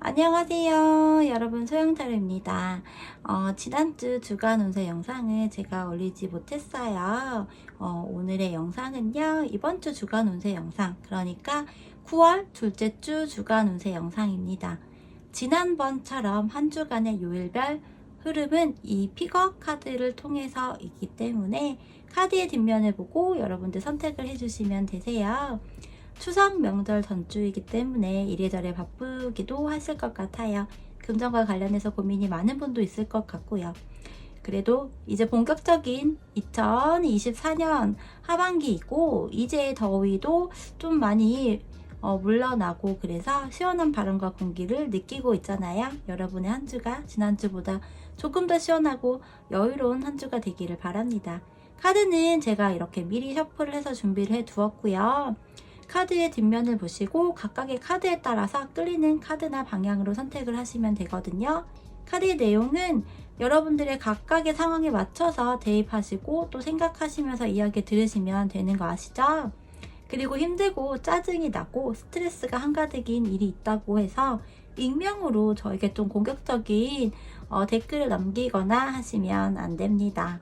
안녕하세요. 여러분, 소영타로입니다. 지난주 주간 운세 영상을 제가 올리지 못했어요. 오늘의 영상은요, 이번 주 주간 운세 영상, 그러니까 9월 둘째 주 주간 운세 영상입니다. 지난번처럼 한 주간의 요일별 흐름은 이 픽업 카드를 통해서 있기 때문에 카드의 뒷면을 보고 여러분들 선택을 해주시면 되세요. 추석 명절 전주이기 때문에 이래저래 바쁘기도 하실 것 같아요. 금전과 관련해서 고민이 많은 분도 있을 것 같고요. 그래도 이제 본격적인 2024년 하반기이고 이제 더위도 좀 많이 물러나고 그래서 시원한 바람과 공기를 느끼고 있잖아요. 여러분의 한 주가 지난주보다 조금 더 시원하고 여유로운 한 주가 되기를 바랍니다. 카드는 제가 이렇게 미리 셔플을 해서 준비를 해 두었고요. 카드의 뒷면을 보시고 각각의 카드에 따라서 끌리는 카드나 방향으로 선택을 하시면 되거든요. 카드의 내용은 여러분들의 각각의 상황에 맞춰서 대입하시고 또 생각하시면서 이야기 들으시면 되는 거 아시죠? 그리고 힘들고 짜증이 나고 스트레스가 한가득인 일이 있다고 해서 익명으로 저에게 좀 공격적인 댓글을 남기거나 하시면 안 됩니다.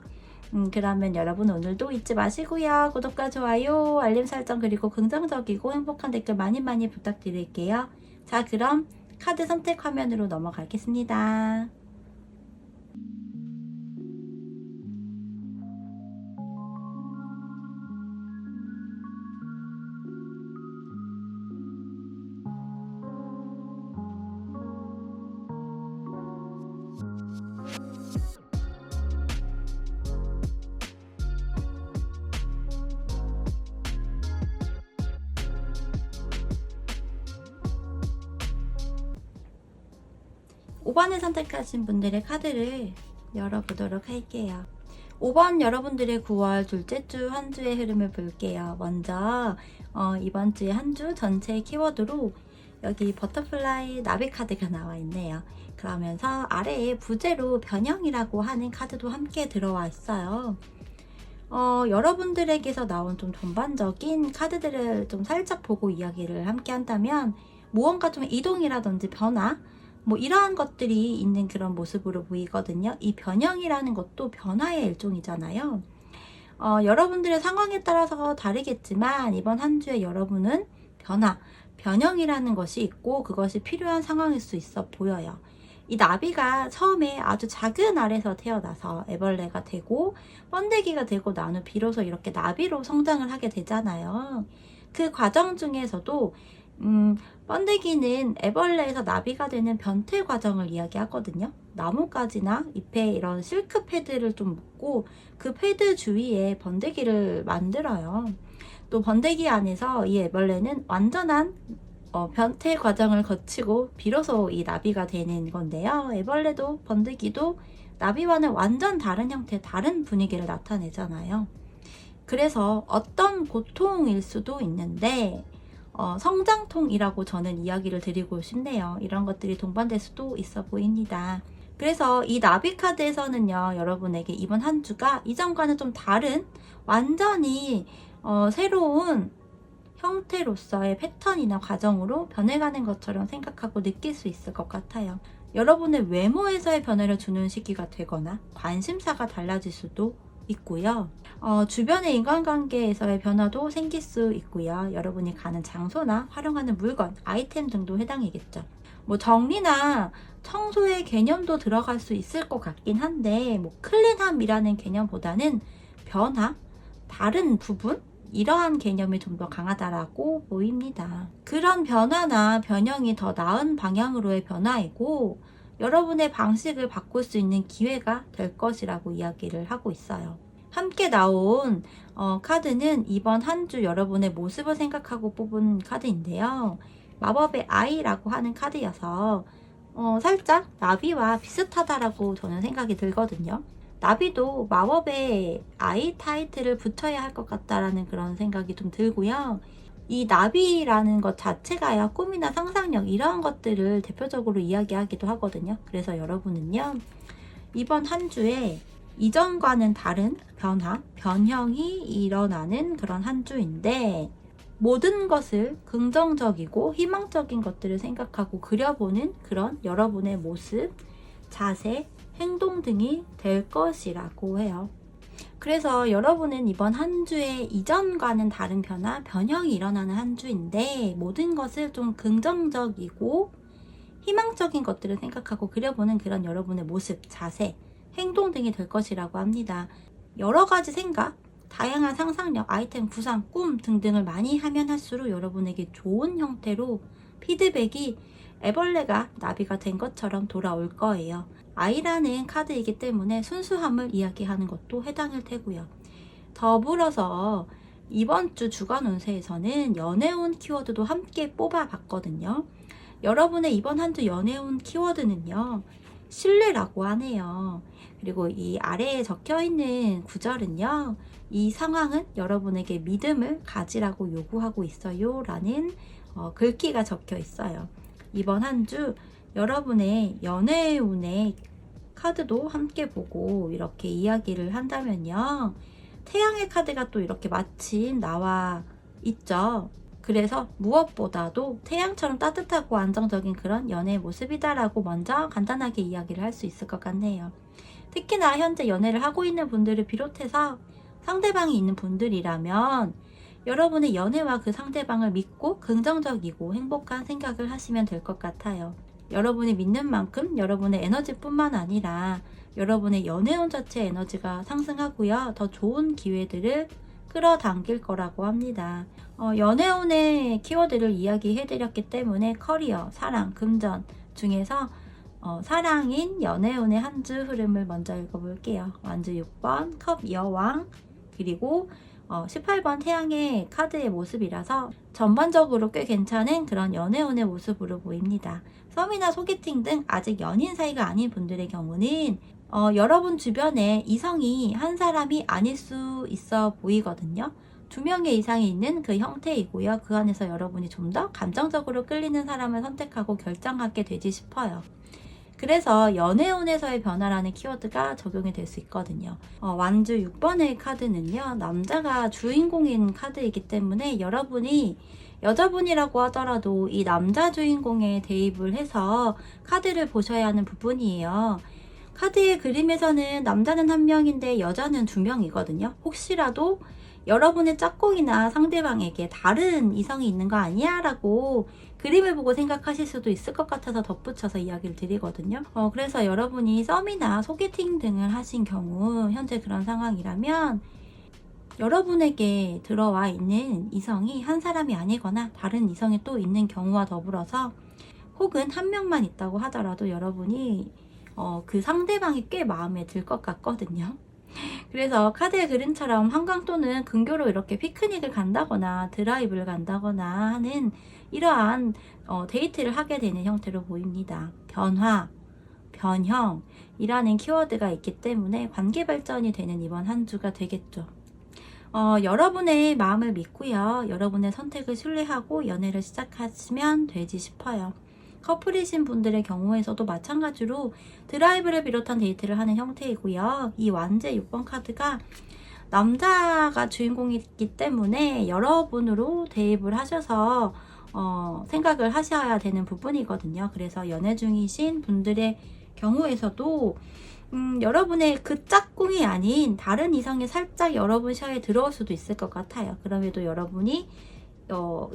그러면 여러분 오늘도 잊지 마시고요. 구독과 좋아요, 알림 설정 그리고 긍정적이고 행복한 댓글 많이 부탁드릴게요. 자, 그럼 카드 선택 화면으로 넘어가겠습니다. 5번을 선택하신 분들의 카드를 열어보도록 할게요. 5번 여러분들의 9월 둘째 주 한 주의 흐름을 볼게요. 먼저 이번 주의 한 주 전체 키워드로 여기 버터플라이 나비 카드가 나와 있네요. 그러면서 아래에 부제로 변형이라고 하는 카드도 함께 들어와 있어요. 여러분들에게서 나온 좀 전반적인 카드들을 좀 살짝 보고 이야기를 함께 한다면 무언가 좀 이동이라든지 변화 뭐 이러한 것들이 있는 그런 모습으로 보이거든요. 이 변형이라는 것도 변화의 일종이잖아요. 여러분들의 상황에 따라서 다르겠지만 이번 한 주에 여러분은 변형이라는 것이 있고 그것이 필요한 상황일 수 있어 보여요. 이 나비가 처음에 아주 작은 알에서 태어나서 애벌레가 되고 번데기가 되고 난 후 비로소 이렇게 나비로 성장을 하게 되잖아요. 그 과정 중에서도 번데기는 애벌레에서 나비가 되는 변태 과정을 이야기하거든요. 나뭇가지나 잎에 이런 실크 패드를 좀 묶고 그 패드 주위에 번데기를 만들어요. 또 번데기 안에서 이 애벌레는 완전한 변태 과정을 거치고 비로소 이 나비가 되는 건데요. 애벌레도 번데기도 나비와는 완전 다른 형태, 다른 분위기를 나타내잖아요. 그래서 어떤 고통일 수도 있는데 성장통이라고 저는 이야기를 드리고 싶네요. 이런 것들이 동반될 수도 있어 보입니다. 그래서 이 나비 카드에서는요, 여러분에게 이번 한 주가 이전과는 좀 다른 완전히 새로운 형태로서의 패턴이나 과정으로 변해가는 것처럼 생각하고 느낄 수 있을 것 같아요. 여러분의 외모에서의 변화를 주는 시기가 되거나 관심사가 달라질 수도 있고요. 주변의 인간관계에서의 변화도 생길 수 있고요. 여러분이 가는 장소나 활용하는 물건, 아이템 등도 해당이겠죠. 뭐 정리나 청소의 개념도 들어갈 수 있을 것 같긴 한데 뭐 클린함이라는 개념보다는 변화, 다른 부분? 이러한 개념이 좀 더 강하다라고 보입니다. 그런 변화나 변형이 더 나은 방향으로의 변화이고 여러분의 방식을 바꿀 수 있는 기회가 될 것이라고 이야기를 하고 있어요. 함께 나온 카드는 이번 한 주 여러분의 모습을 생각하고 뽑은 카드인데요. 마법의 아이라고 하는 카드여서 살짝 나비와 비슷하다라고 저는 생각이 들거든요. 나비도 마법의 아이 타이틀을 붙여야 할 것 같다라는 그런 생각이 좀 들고요. 이 나비라는 것 자체가요, 꿈이나 상상력 이러한 것들을 대표적으로 이야기하기도 하거든요. 그래서 여러분은요, 이번 한 주에 이전과는 다른 변화, 변형이 일어나는 그런 한 주인데 모든 것을 긍정적이고 희망적인 것들을 생각하고 그려보는 그런 여러분의 모습, 자세, 행동 등이 될 것이라고 해요. 그래서 여러분은 이번 한 주에 이전과는 다른 변형이 일어나는 한 주인데 모든 것을 좀 긍정적이고 희망적인 것들을 생각하고 그려보는 그런 여러분의 모습, 자세, 행동 등이 될 것이라고 합니다. 여러 가지 생각, 다양한 상상력, 아이템 구상, 꿈 등등을 많이 하면 할수록 여러분에게 좋은 형태로 피드백이 애벌레가 나비가 된 것처럼 돌아올 거예요. 아이라는 카드이기 때문에 순수함을 이야기하는 것도 해당일 테고요. 더불어서 이번 주 주간 운세에서는 연애운 키워드도 함께 뽑아봤거든요. 여러분의 이번 한 주 연애운 키워드는요, 신뢰라고 하네요. 그리고 이 아래에 적혀있는 구절은요, 이 상황은 여러분에게 믿음을 가지라고 요구하고 있어요 라는 글귀가 적혀 있어요. 이번 한 주 여러분의 연애운의 카드도 함께 보고 이렇게 이야기를 한다면요, 태양의 카드가 또 이렇게 마침 나와 있죠. 그래서 무엇보다도 태양처럼 따뜻하고 안정적인 그런 연애의 모습이다라고 먼저 간단하게 이야기를 할 수 있을 것 같네요. 특히나 현재 연애를 하고 있는 분들을 비롯해서 상대방이 있는 분들이라면 여러분의 연애와 그 상대방을 믿고 긍정적이고 행복한 생각을 하시면 될 것 같아요. 여러분이 믿는 만큼 여러분의 에너지뿐만 아니라 여러분의 연애운 자체의 에너지가 상승하고요, 더 좋은 기회들을 끌어당길 거라고 합니다. 연애운의 키워드를 이야기해드렸기 때문에 커리어, 사랑, 금전 중에서 사랑인 연애운의 한 주 흐름을 먼저 읽어볼게요. 완주 6번, 컵 여왕, 그리고 18번 태양의 카드의 모습이라서 전반적으로 꽤 괜찮은 그런 연애운의 모습으로 보입니다. 썸이나 소개팅 등 아직 연인 사이가 아닌 분들의 경우는 여러분 주변에 이성이 한 사람이 아닐 수 있어 보이거든요. 2명의 이상이 있는 그 형태이고요. 그 안에서 여러분이 좀 더 감정적으로 끌리는 사람을 선택하고 결정하게 되지 싶어요. 그래서 연애운에서의 변화라는 키워드가 적용이 될 수 있거든요. 완주 6번의 카드는요, 남자가 주인공인 카드이기 때문에 여러분이 여자분이라고 하더라도 이 남자 주인공에 대입을 해서 카드를 보셔야 하는 부분이에요. 카드의 그림에서는 남자는 1명인데 여자는 2명이거든요. 혹시라도 여러분의 짝꿍이나 상대방에게 다른 이성이 있는 거 아니야? 라고 그림을 보고 생각하실 수도 있을 것 같아서 덧붙여서 이야기를 드리거든요. 그래서 여러분이 썸이나 소개팅 등을 하신 경우 현재 그런 상황이라면 여러분에게 들어와 있는 이성이 한 사람이 아니거나 다른 이성이 또 있는 경우와 더불어서 혹은 1명만 있다고 하더라도 여러분이 그 상대방이 꽤 마음에 들 것 같거든요. 그래서 카드의 그림처럼 한강 또는 근교로 이렇게 피크닉을 간다거나 드라이브를 간다거나 하는 이러한 데이트를 하게 되는 형태로 보입니다. 변화, 변형이라는 키워드가 있기 때문에 관계 발전이 되는 이번 한 주가 되겠죠. 여러분의 마음을 믿고요, 여러분의 선택을 신뢰하고 연애를 시작하시면 되지 싶어요. 커플이신 분들의 경우에서도 마찬가지로 드라이브를 비롯한 데이트를 하는 형태이고요. 이 완제 6번 카드가 남자가 주인공이기 때문에 여러분으로 대입을 하셔서 생각을 하셔야 되는 부분이거든요. 그래서 연애 중이신 분들의 경우에서도 여러분의 그 짝꿍이 아닌 다른 이성이 살짝 여러분 샤에 들어올 수도 있을 것 같아요. 그럼에도 여러분이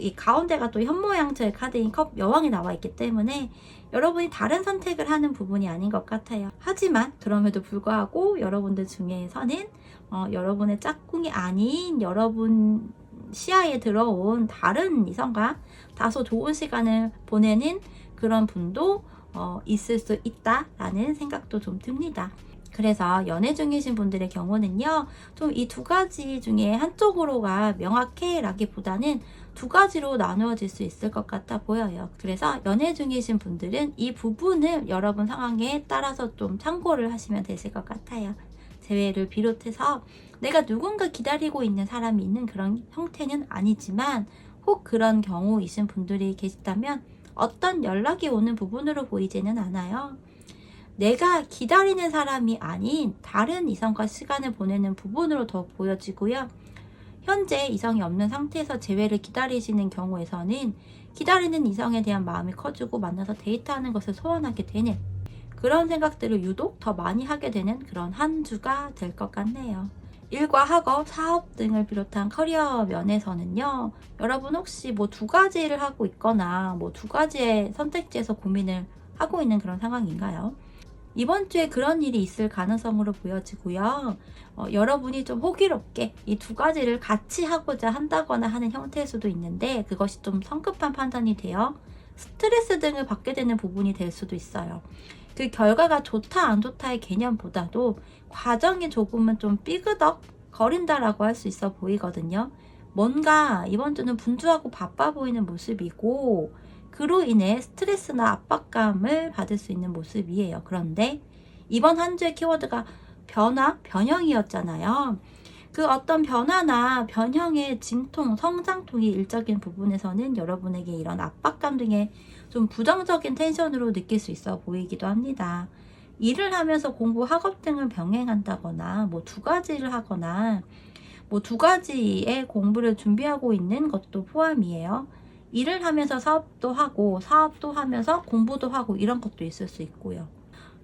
이 가운데가 또 현모양처의 카드인 컵 여왕이 나와 있기 때문에 여러분이 다른 선택을 하는 부분이 아닌 것 같아요. 하지만 그럼에도 불구하고 여러분들 중에서는 여러분의 짝꿍이 아닌 여러분 시야에 들어온 다른 이성과 다소 좋은 시간을 보내는 그런 분도 있을 수 있다라는 생각도 좀 듭니다. 그래서 연애 중이신 분들의 경우는요, 좀 이 두 가지 중에 한쪽으로가 명확해라기보다는 두 가지로 나누어질 수 있을 것 같아 보여요. 그래서 연애 중이신 분들은 이 부분을 여러분 상황에 따라서 좀 참고를 하시면 되실 것 같아요. 재회를 비롯해서 내가 누군가 기다리고 있는 사람이 있는 그런 형태는 아니지만 혹 그런 경우이신 분들이 계시다면 어떤 연락이 오는 부분으로 보이지는 않아요. 내가 기다리는 사람이 아닌 다른 이성과 시간을 보내는 부분으로 더 보여지고요. 현재 이성이 없는 상태에서 재회를 기다리시는 경우에서는 기다리는 이성에 대한 마음이 커지고 만나서 데이트하는 것을 소원하게 되는 그런 생각들을 유독 더 많이 하게 되는 그런 한 주가 될 것 같네요. 일과 학업, 사업 등을 비롯한 커리어 면에서는요, 여러분 혹시 뭐 두 가지를 하고 있거나 뭐 두 가지의 선택지에서 고민을 하고 있는 그런 상황인가요? 이번 주에 그런 일이 있을 가능성으로 보여지고요. 여러분이 좀 호기롭게 이 두 가지를 같이 하고자 한다거나 하는 형태일 수도 있는데 그것이 좀 성급한 판단이 되어 스트레스 등을 받게 되는 부분이 될 수도 있어요. 그 결과가 좋다 안 좋다의 개념보다도 과정이 조금은 좀 삐그덕 거린다라고 할 수 있어 보이거든요. 뭔가 이번 주는 분주하고 바빠 보이는 모습이고 그로 인해 스트레스나 압박감을 받을 수 있는 모습이에요. 그런데 이번 한 주의 키워드가 변화, 변형이었잖아요. 그 어떤 변화나 변형의 진통, 성장통이 일적인 부분에서는 여러분에게 이런 압박감 등의 좀 부정적인 텐션으로 느낄 수 있어 보이기도 합니다. 일을 하면서 공부, 학업 등을 병행한다거나 뭐 두 가지를 하거나 뭐 두 가지의 공부를 준비하고 있는 것도 포함이에요. 일을 하면서 사업도 하고 사업도 하면서 공부도 하고 이런 것도 있을 수 있고요.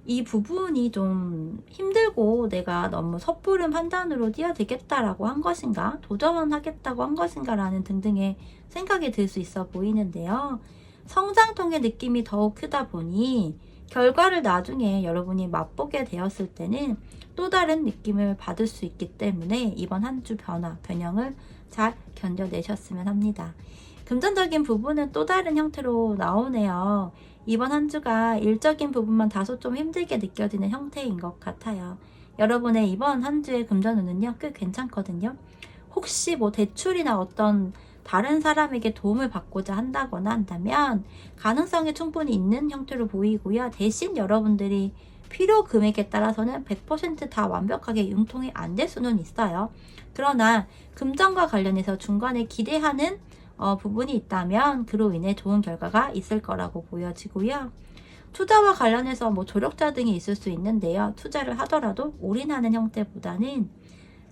이 부분이 좀 힘들고 내가 너무 섣부른 판단으로 뛰어들겠다라고 한 것인가, 도전하겠다고 한 것인가 라는 등등의 생각이 들 수 있어 보이는데요. 성장통의 느낌이 더욱 크다 보니 결과를 나중에 여러분이 맛보게 되었을 때는 또 다른 느낌을 받을 수 있기 때문에 이번 한 주 변화, 변형을 잘 견뎌내셨으면 합니다. 금전적인 부분은 또 다른 형태로 나오네요. 이번 한 주가 일적인 부분만 다소 좀 힘들게 느껴지는 형태인 것 같아요. 여러분의 이번 한 주의 금전운은요, 꽤 괜찮거든요. 혹시 뭐 대출이나 어떤 다른 사람에게 도움을 받고자 한다거나 한다면 가능성이 충분히 있는 형태로 보이고요. 대신 여러분들이 필요 금액에 따라서는 100% 다 완벽하게 융통이 안 될 수는 있어요. 그러나 금전과 관련해서 중간에 기대하는 부분이 있다면 그로 인해 좋은 결과가 있을 거라고 보여지고요. 투자와 관련해서 뭐 조력자 등이 있을 수 있는데요. 투자를 하더라도 올인하는 형태보다는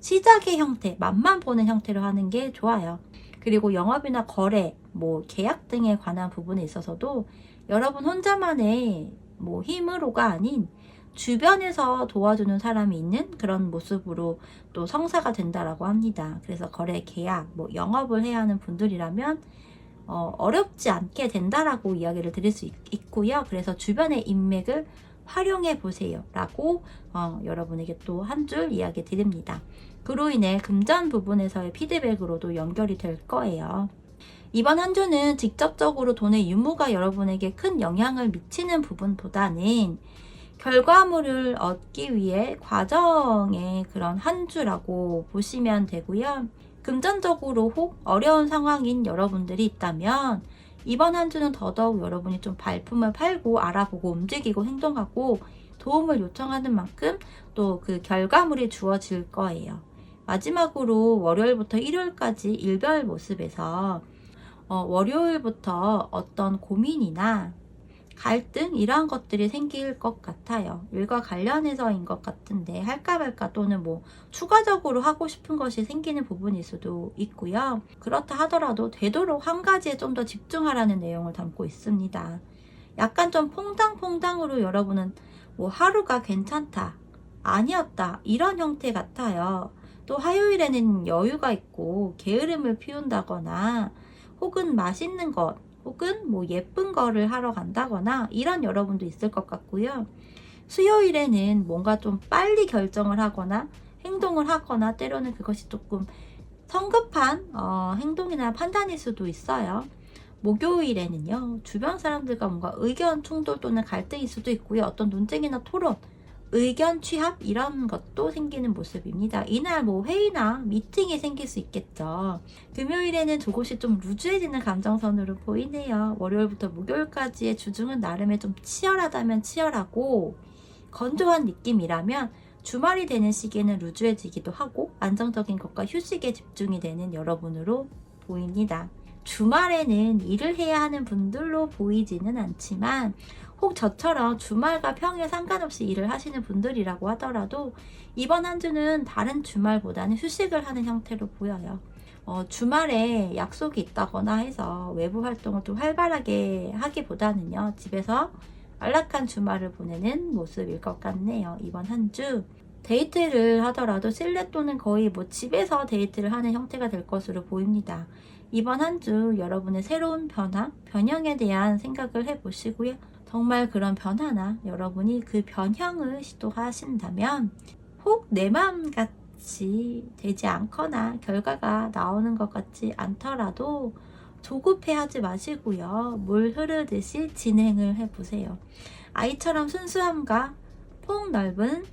시작의 형태, 맛만 보는 형태로 하는 게 좋아요. 그리고 영업이나 거래, 뭐 계약 등에 관한 부분에 있어서도 여러분 혼자만의 뭐 힘으로가 아닌 주변에서 도와주는 사람이 있는 그런 모습으로 또 성사가 된다라고 합니다. 그래서 거래, 계약, 뭐 영업을 해야 하는 분들이라면 어렵지 않게 된다라고 이야기를 드릴 수 있고요. 그래서 주변의 인맥을 활용해 보세요 라고 여러분에게 또 한 줄 이야기 드립니다. 그로 인해 금전 부분에서의 피드백으로도 연결이 될 거예요. 이번 한 주는 직접적으로 돈의 유무가 여러분에게 큰 영향을 미치는 부분보다는 결과물을 얻기 위해 과정의 그런 한 주라고 보시면 되고요. 금전적으로 혹 어려운 상황인 여러분들이 있다면 이번 한 주는 더더욱 여러분이 좀 발품을 팔고 알아보고 움직이고 행동하고 도움을 요청하는 만큼 또 그 결과물이 주어질 거예요. 마지막으로 월요일부터 일요일까지 일별 모습에서 월요일부터 어떤 고민이나 갈등 이러한 것들이 생길 것 같아요. 일과 관련해서인 것 같은데 할까 말까 또는 뭐 추가적으로 하고 싶은 것이 생기는 부분일 수도 있고요. 그렇다 하더라도 되도록 한 가지에 좀 더 집중하라는 내용을 담고 있습니다. 약간 좀 퐁당퐁당으로 여러분은 뭐 하루가 괜찮다, 아니었다 이런 형태 같아요. 또 화요일에는 여유가 있고 게으름을 피운다거나 혹은 맛있는 것 혹은 뭐 예쁜 거를 하러 간다거나 이런 여러분도 있을 것 같고요. 수요일에는 뭔가 좀 빨리 결정을 하거나 행동을 하거나 때로는 그것이 조금 성급한 행동이나 판단일 수도 있어요. 목요일에는요, 주변 사람들과 뭔가 의견 충돌 또는 갈등일 수도 있고요. 어떤 논쟁이나 토론, 의견 취합 이런 것도 생기는 모습입니다. 이날 뭐 회의나 미팅이 생길 수 있겠죠. 금요일에는 조금씩 좀 루즈해지는 감정선으로 보이네요. 월요일부터 목요일까지의 주중은 나름의 좀 치열하다면 치열하고 건조한 느낌이라면 주말이 되는 시기에는 루즈해지기도 하고 안정적인 것과 휴식에 집중이 되는 여러분으로 보입니다. 주말에는 일을 해야 하는 분들로 보이지는 않지만 혹 저처럼 주말과 평일 상관없이 일을 하시는 분들이라고 하더라도 이번 한 주는 다른 주말보다는 휴식을 하는 형태로 보여요. 주말에 약속이 있다거나 해서 외부 활동을 좀 활발하게 하기보다는요, 집에서 안락한 주말을 보내는 모습일 것 같네요. 이번 한 주 데이트를 하더라도 실내 또는 거의 뭐 집에서 데이트를 하는 형태가 될 것으로 보입니다. 이번 한 주 여러분의 새로운 변화, 변형에 대한 생각을 해보시고요. 정말 그런 변화나 여러분이 그 변형을 시도하신다면 혹 내 마음 같이 되지 않거나 결과가 나오는 것 같지 않더라도 조급해하지 마시고요. 물 흐르듯이 진행을 해보세요. 아이처럼 순수함과 폭넓은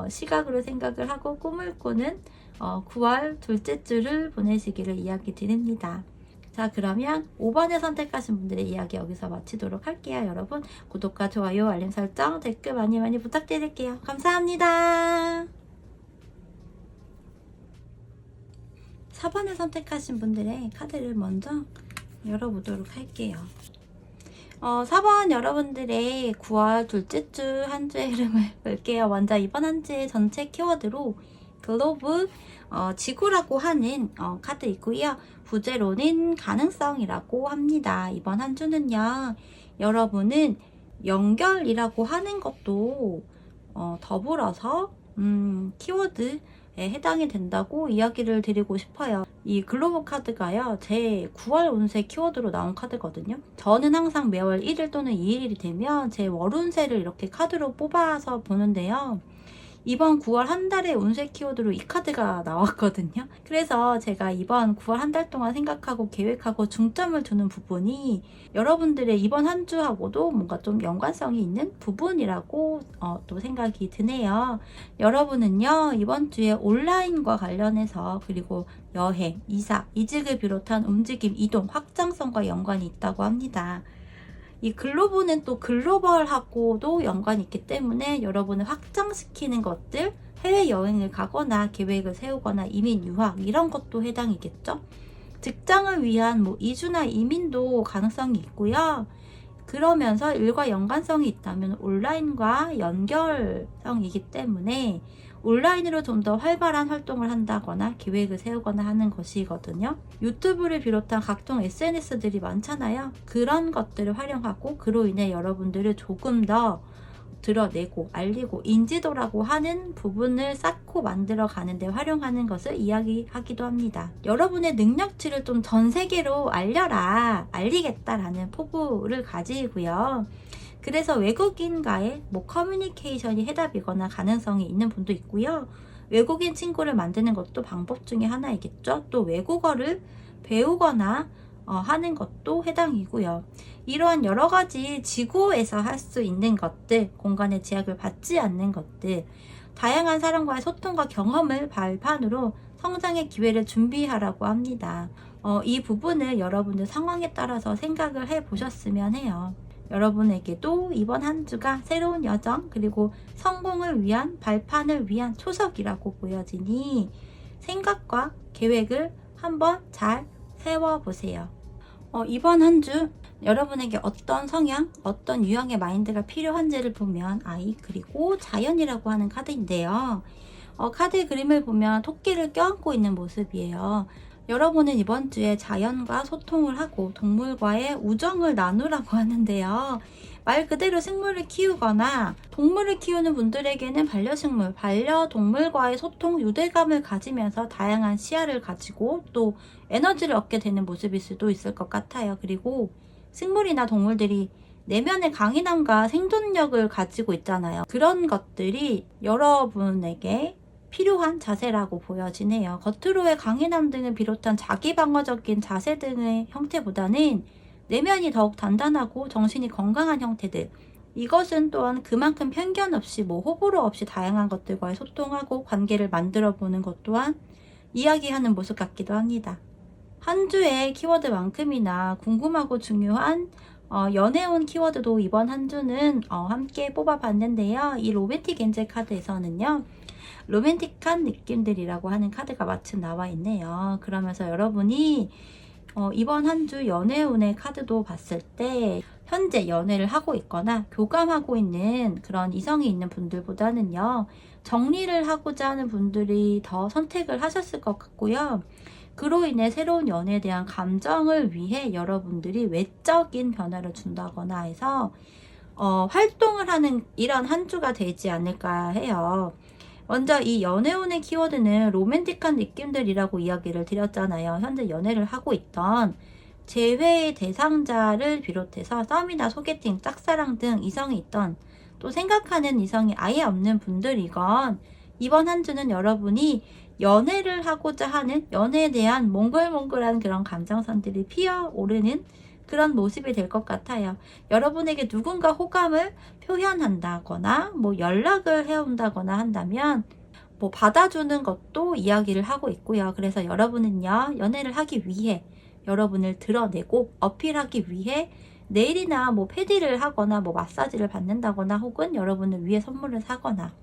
시각으로 생각을 하고 꿈을 꾸는 9월 둘째 주를 보내시기를 이야기 드립니다. 자, 그러면 5번에 선택하신 분들의 이야기 여기서 마치도록 할게요. 여러분 구독과 좋아요, 알림 설정, 댓글 많이 많이 부탁드릴게요. 감사합니다. 4번에 선택하신 분들의 카드를 먼저 열어보도록 할게요. 4번 여러분들의 9월 둘째 주 한 주의 흐름을 볼게요. 먼저 이번 한 주의 전체 키워드로 글로브, 지구라고 하는 카드 있고요. 부제로는 가능성이라고 합니다. 이번 한 주는요, 여러분은 연결이라고 하는 것도 더불어서 키워드에 해당이 된다고 이야기를 드리고 싶어요. 이 글로브 카드가요, 제 9월 운세 키워드로 나온 카드거든요. 저는 항상 매월 1일 또는 2일이 되면 제 월 운세를 이렇게 카드로 뽑아서 보는데요. 이번 9월 한 달의 운세 키워드로 이 카드가 나왔거든요. 그래서 제가 이번 9월 한 달 동안 생각하고 계획하고 중점을 두는 부분이 여러분들의 이번 한 주하고도 뭔가 좀 연관성이 있는 부분이라고 또 생각이 드네요. 여러분은요, 이번 주에 온라인과 관련해서 그리고 여행, 이사, 이직을 비롯한 움직임, 이동, 확장성과 연관이 있다고 합니다. 이 글로브는 또 글로벌하고도 연관이 있기 때문에 여러분을 확장시키는 것들, 해외여행을 가거나 계획을 세우거나 이민, 유학 이런 것도 해당이겠죠. 직장을 위한 뭐 이주나 이민도 가능성이 있고요. 그러면서 일과 연관성이 있다면 온라인과 연결성이기 때문에 온라인으로 좀 더 활발한 활동을 한다거나 계획을 세우거나 하는 것이거든요. 유튜브를 비롯한 각종 SNS들이 많잖아요. 그런 것들을 활용하고 그로 인해 여러분들을 조금 더 드러내고 알리고 인지도라고 하는 부분을 쌓고 만들어 가는데 활용하는 것을 이야기하기도 합니다. 여러분의 능력치를 좀 전 세계로 알리겠다라는 포부를 가지고요. 그래서 외국인과의 커뮤니케이션이 해답이거나 가능성이 있는 분도 있고요. 외국인 친구를 만드는 것도 방법 중에 하나이겠죠. 또 외국어를 배우거나 하는 것도 해당이고요. 이러한 여러 가지 지구에서 할 수 있는 것들, 공간의 제약을 받지 않는 것들, 다양한 사람과의 소통과 경험을 발판으로 성장의 기회를 준비하라고 합니다. 이 부분을 여러분들 상황에 따라서 생각을 해 보셨으면 해요. 여러분에게도 이번 한 주가 새로운 여정 그리고 성공을 위한 발판을 위한 초석이라고 보여지니 생각과 계획을 한번 잘 세워보세요. 이번 한 주 여러분에게 어떤 성향, 어떤 유형의 마인드가 필요한지를 보면 아이 그리고 자연이라고 하는 카드인데요. 카드의 그림을 보면 토끼를 껴안고 있는 모습이에요. 여러분은 이번 주에 자연과 소통을 하고 동물과의 우정을 나누라고 하는데요. 말 그대로 생물을 키우거나 동물을 키우는 분들에게는 반려식물, 반려동물과의 소통, 유대감을 가지면서 다양한 시야를 가지고 또 에너지를 얻게 되는 모습일 수도 있을 것 같아요. 그리고 식물이나 동물들이 내면의 강인함과 생존력을 가지고 있잖아요. 그런 것들이 여러분에게 필요한 자세라고 보여지네요. 겉으로의 강인함 등을 비롯한 자기방어적인 자세 등의 형태보다는 내면이 더욱 단단하고 정신이 건강한 형태들, 이것은 또한 그만큼 편견 없이 호불호 없이 다양한 것들과의 소통하고 관계를 만들어 보는 것 또한 이야기하는 모습 같기도 합니다. 한 주의 키워드만큼이나 궁금하고 중요한 연애운 키워드도 이번 한 주는 함께 뽑아봤는데요. 이 로맨틱 엔젤 카드에서는요, 로맨틱한 느낌들이라고 하는 카드가 마침 나와 있네요. 그러면서 여러분이 이번 한 주 연애운의 카드도 봤을 때 현재 연애를 하고 있거나 교감하고 있는 그런 이성이 있는 분들보다는요, 정리를 하고자 하는 분들이 더 선택을 하셨을 것 같고요. 그로 인해 새로운 연애에 대한 감정을 위해 여러분들이 외적인 변화를 준다거나 해서 활동을 하는 이런 한 주가 되지 않을까 해요. 먼저 이 연애운의 키워드는 로맨틱한 느낌들이라고 이야기를 드렸잖아요. 현재 연애를 하고 있던 재회의 대상자를 비롯해서 썸이나 소개팅, 짝사랑 등 이성이 있던, 또 생각하는 이성이 아예 없는 분들이건 이번 한 주는 여러분이 연애를 하고자 하는, 연애에 대한 몽글몽글한 그런 감정선들이 피어오르는 그런 모습이 될 것 같아요. 여러분에게 누군가 호감을 표현한다거나 뭐 연락을 해온다거나 한다면 뭐 받아주는 것도 이야기를 하고 있고요. 그래서 여러분은요, 연애를 하기 위해 여러분을 드러내고 어필하기 위해 네일이나 뭐 패디를 하거나 뭐 마사지를 받는다거나 혹은 여러분을 위해 선물을 사거나,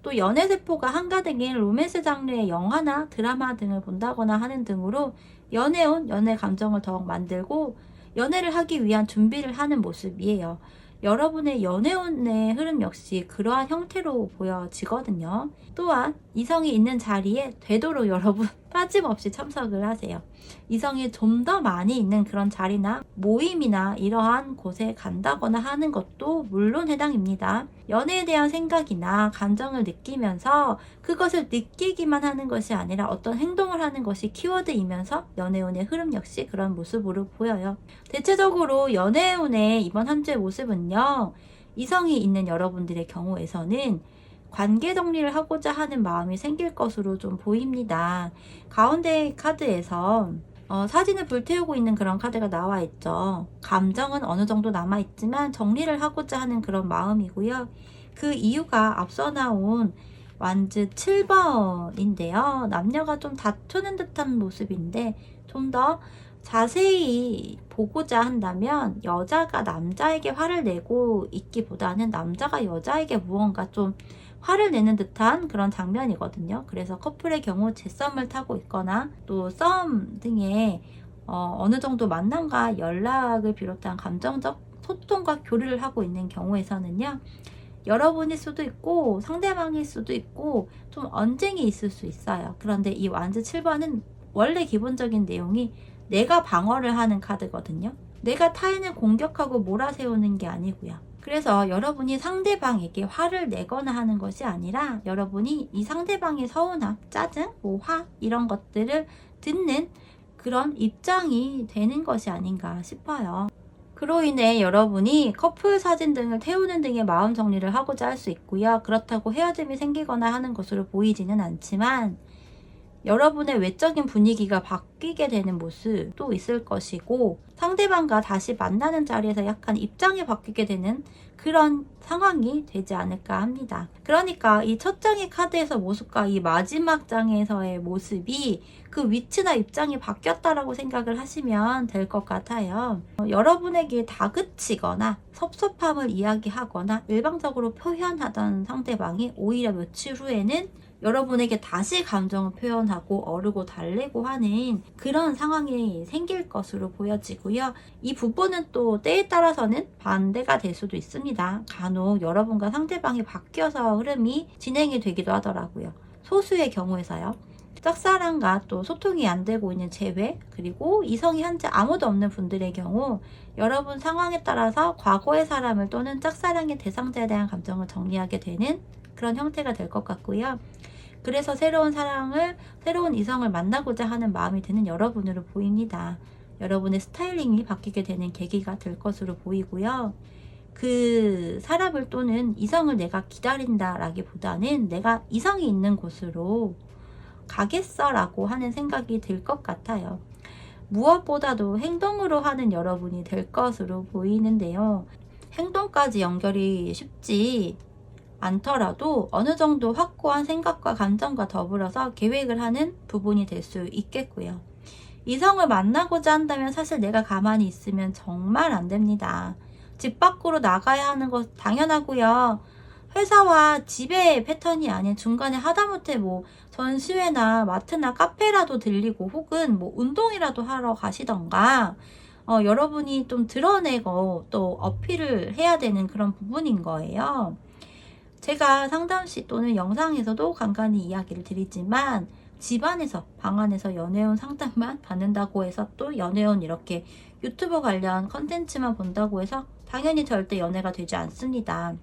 또 연애세포가 한가득인 로맨스 장르의 영화나 드라마 등을 본다거나 하는 등으로 연애운, 연애 감정을 더욱 만들고 연애를 하기 위한 준비를 하는 모습이에요. 여러분의 연애운의 흐름 역시 그러한 형태로 보여지거든요. 또한 이성이 있는 자리에 되도록 여러분 빠짐없이 참석을 하세요. 이성이 좀 더 많이 있는 그런 자리나 모임이나 이러한 곳에 간다거나 하는 것도 물론 해당입니다. 연애에 대한 생각이나 감정을 느끼면서 그것을 느끼기만 하는 것이 아니라 어떤 행동을 하는 것이 키워드이면서 연애운의 흐름 역시 그런 모습으로 보여요. 대체적으로 연애운의 이번 한 주의 모습은요, 이성이 있는 여러분들의 경우에서는 관계 정리를 하고자 하는 마음이 생길 것으로 좀 보입니다. 가운데 카드에서 사진을 불태우고 있는 그런 카드가 나와 있죠. 감정은 어느 정도 남아 있지만 정리를 하고자 하는 그런 마음이고요. 그 이유가 앞서 나온 완즈 7번인데요. 남녀가 좀 다투는 듯한 모습인데 좀 더 자세히 보고자 한다면 여자가 남자에게 화를 내고 있기보다는 남자가 여자에게 무언가 좀 화를 내는 듯한 그런 장면이거든요. 그래서 커플의 경우 제썸을 타고 있거나 또 썸 등의 어느 정도 만남과 연락을 비롯한 감정적 소통과 교류를 하고 있는 경우에서는요, 여러분일 수도 있고 상대방일 수도 있고 좀 언쟁이 있을 수 있어요. 그런데 이 완즈 7번은 원래 기본적인 내용이 내가 방어를 하는 카드거든요. 내가 타인을 공격하고 몰아세우는 게 아니고요. 그래서 여러분이 상대방에게 화를 내거나 하는 것이 아니라 여러분이 이 상대방의 서운함, 짜증, 뭐 화 이런 것들을 듣는 그런 입장이 되는 것이 아닌가 싶어요. 그로 인해 여러분이 커플 사진 등을 태우는 등의 마음 정리를 하고자 할 수 있고요. 그렇다고 헤어짐이 생기거나 하는 것으로 보이지는 않지만 여러분의 외적인 분위기가 바뀌게 되는 모습도 있을 것이고, 상대방과 다시 만나는 자리에서 약간 입장이 바뀌게 되는 그런 상황이 되지 않을까 합니다. 그러니까 이 첫 장의 카드에서 모습과 이 마지막 장에서의 모습이 그 위치나 입장이 바뀌었다라고 생각을 하시면 될 것 같아요. 여러분에게 다그치거나 섭섭함을 이야기하거나 일방적으로 표현하던 상대방이 오히려 며칠 후에는 여러분에게 다시 감정을 표현하고 어르고 달래고 하는 그런 상황이 생길 것으로 보여지고요. 이 부분은 또 때에 따라서는 반대가 될 수도 있습니다. 간혹 여러분과 상대방이 바뀌어서 흐름이 진행이 되기도 하더라고요. 소수의 경우에서요. 짝사랑과 또 소통이 안 되고 있는 재회, 그리고 이성이 현재 아무도 없는 분들의 경우 여러분 상황에 따라서 과거의 사람을 또는 짝사랑의 대상자에 대한 감정을 정리하게 되는 그런 형태가 될 것 같고요. 그래서 새로운 사랑을, 새로운 이성을 만나고자 하는 마음이 드는 여러분으로 보입니다. 여러분의 스타일링이 바뀌게 되는 계기가 될 것으로 보이고요. 그 사람을 또는 이성을 내가 기다린다 라기보다는 내가 이성이 있는 곳으로 가겠어 라고 하는 생각이 들 것 같아요. 무엇보다도 행동으로 하는 여러분이 될 것으로 보이는데요. 행동까지 연결이 쉽지 않더라도 어느 정도 확고한 생각과 감정과 더불어서 계획을 하는 부분이 될 수 있겠고요. 이성을 만나고자 한다면 사실 내가 가만히 있으면 정말 안 됩니다. 집 밖으로 나가야 하는 것 당연하고요. 회사와 집의 패턴이 아닌 중간에 하다못해 뭐 전시회나 마트나 카페라도 들리고 혹은 뭐 운동이라도 하러 가시던가 여러분이 좀 드러내고 또 어필을 해야 되는 그런 부분인 거예요. 제가 상담시 또는 영상에서도 간간히 이야기를 드리지만 집안에서 방 안에서 연애운 상담만 받는다고 해서 또 연애운 이렇게 유튜브 관련 컨텐츠만 본다고 해서 당연히 절대 연애가 되지 않습니다.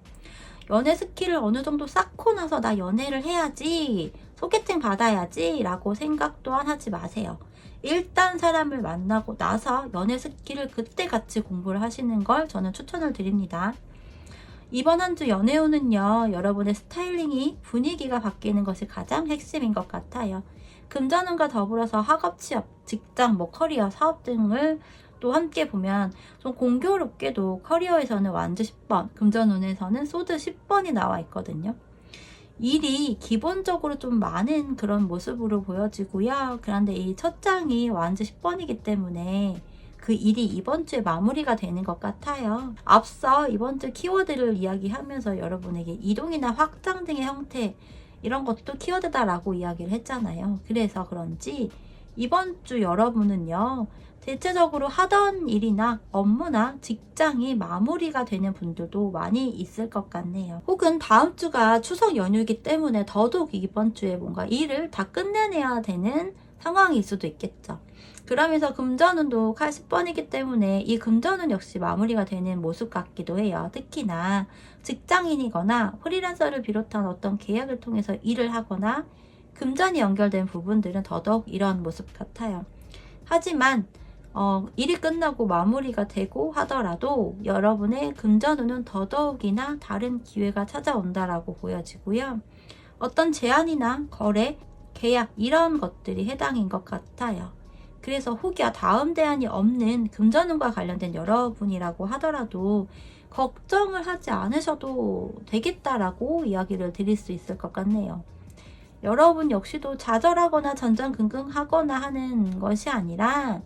연애 스킬을 어느 정도 쌓고 나서 나 연애를 해야지, 소개팅 받아야지 라고 생각 또한 하지 마세요. 일단 사람을 만나고 나서 연애 스킬을 그때 같이 공부를 하시는 걸 저는 추천을 드립니다. 이번 한 주 연애운은요, 여러분의 스타일링이 분위기가 바뀌는 것이 가장 핵심인 것 같아요. 금전운과 더불어서 학업, 취업, 직장, 커리어, 사업 등을 또 함께 보면 좀 공교롭게도 커리어에서는 완주 10번, 금전운에서는 소드 10번이 나와 있거든요. 일이 기본적으로 좀 많은 그런 모습으로 보여지고요. 그런데 이 첫 장이 완주 10번이기 때문에 그 일이 이번 주에 마무리가 되는 것 같아요. 앞서 이번 주 키워드를 이야기하면서 여러분에게 이동이나 확장 등의 형태, 이런 것도 키워드다라고 이야기를 했잖아요. 그래서 그런지 이번 주 여러분은요, 대체적으로 하던 일이나 업무나 직장이 마무리가 되는 분들도 많이 있을 것 같네요. 혹은 다음 주가 추석 연휴이기 때문에 더더욱 이번 주에 뭔가 일을 다 끝내내야 되는 상황일 수도 있겠죠. 그러면서 금전운도 칼 10번이기 때문에 이 금전운 역시 마무리가 되는 모습 같기도 해요. 특히나 직장인이거나 프리랜서를 비롯한 어떤 계약을 통해서 일을 하거나 금전이 연결된 부분들은 더더욱 이런 모습 같아요. 하지만 일이 끝나고 마무리가 되고 하더라도 여러분의 금전운은 더더욱이나 다른 기회가 찾아온다라고 보여지고요. 어떤 제안이나 거래, 계약 이런 것들이 해당인 것 같아요. 그래서 혹여 다음 대안이 없는 금전운과 관련된 여러분이라고 하더라도 걱정을 하지 않으셔도 되겠다라고 이야기를 드릴 수 있을 것 같네요. 여러분 역시도 좌절하거나 전전긍긍하거나 하는 것이 아니라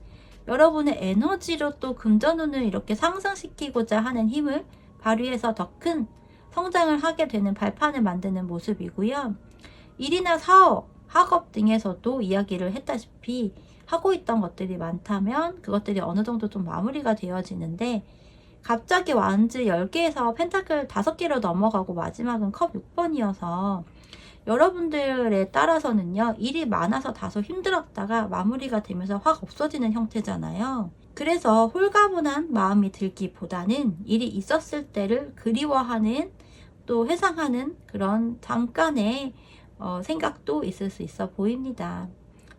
여러분의 에너지로 또 금전운을 이렇게 상승시키고자 하는 힘을 발휘해서 더 큰 성장을 하게 되는 발판을 만드는 모습이고요. 일이나 사업, 학업 등에서도 이야기를 했다시피 하고 있던 것들이 많다면 그것들이 어느 정도 좀 마무리가 되어지는데, 갑자기 완즈 10개에서 펜타클 5개로 넘어가고 마지막은 컵 6번이어서 여러분들에 따라서는요, 일이 많아서 다소 힘들었다가 마무리가 되면서 확 없어지는 형태잖아요. 그래서 홀가분한 마음이 들기보다는 일이 있었을 때를 그리워하는, 또 회상하는 그런 잠깐의 생각도 있을 수 있어 보입니다.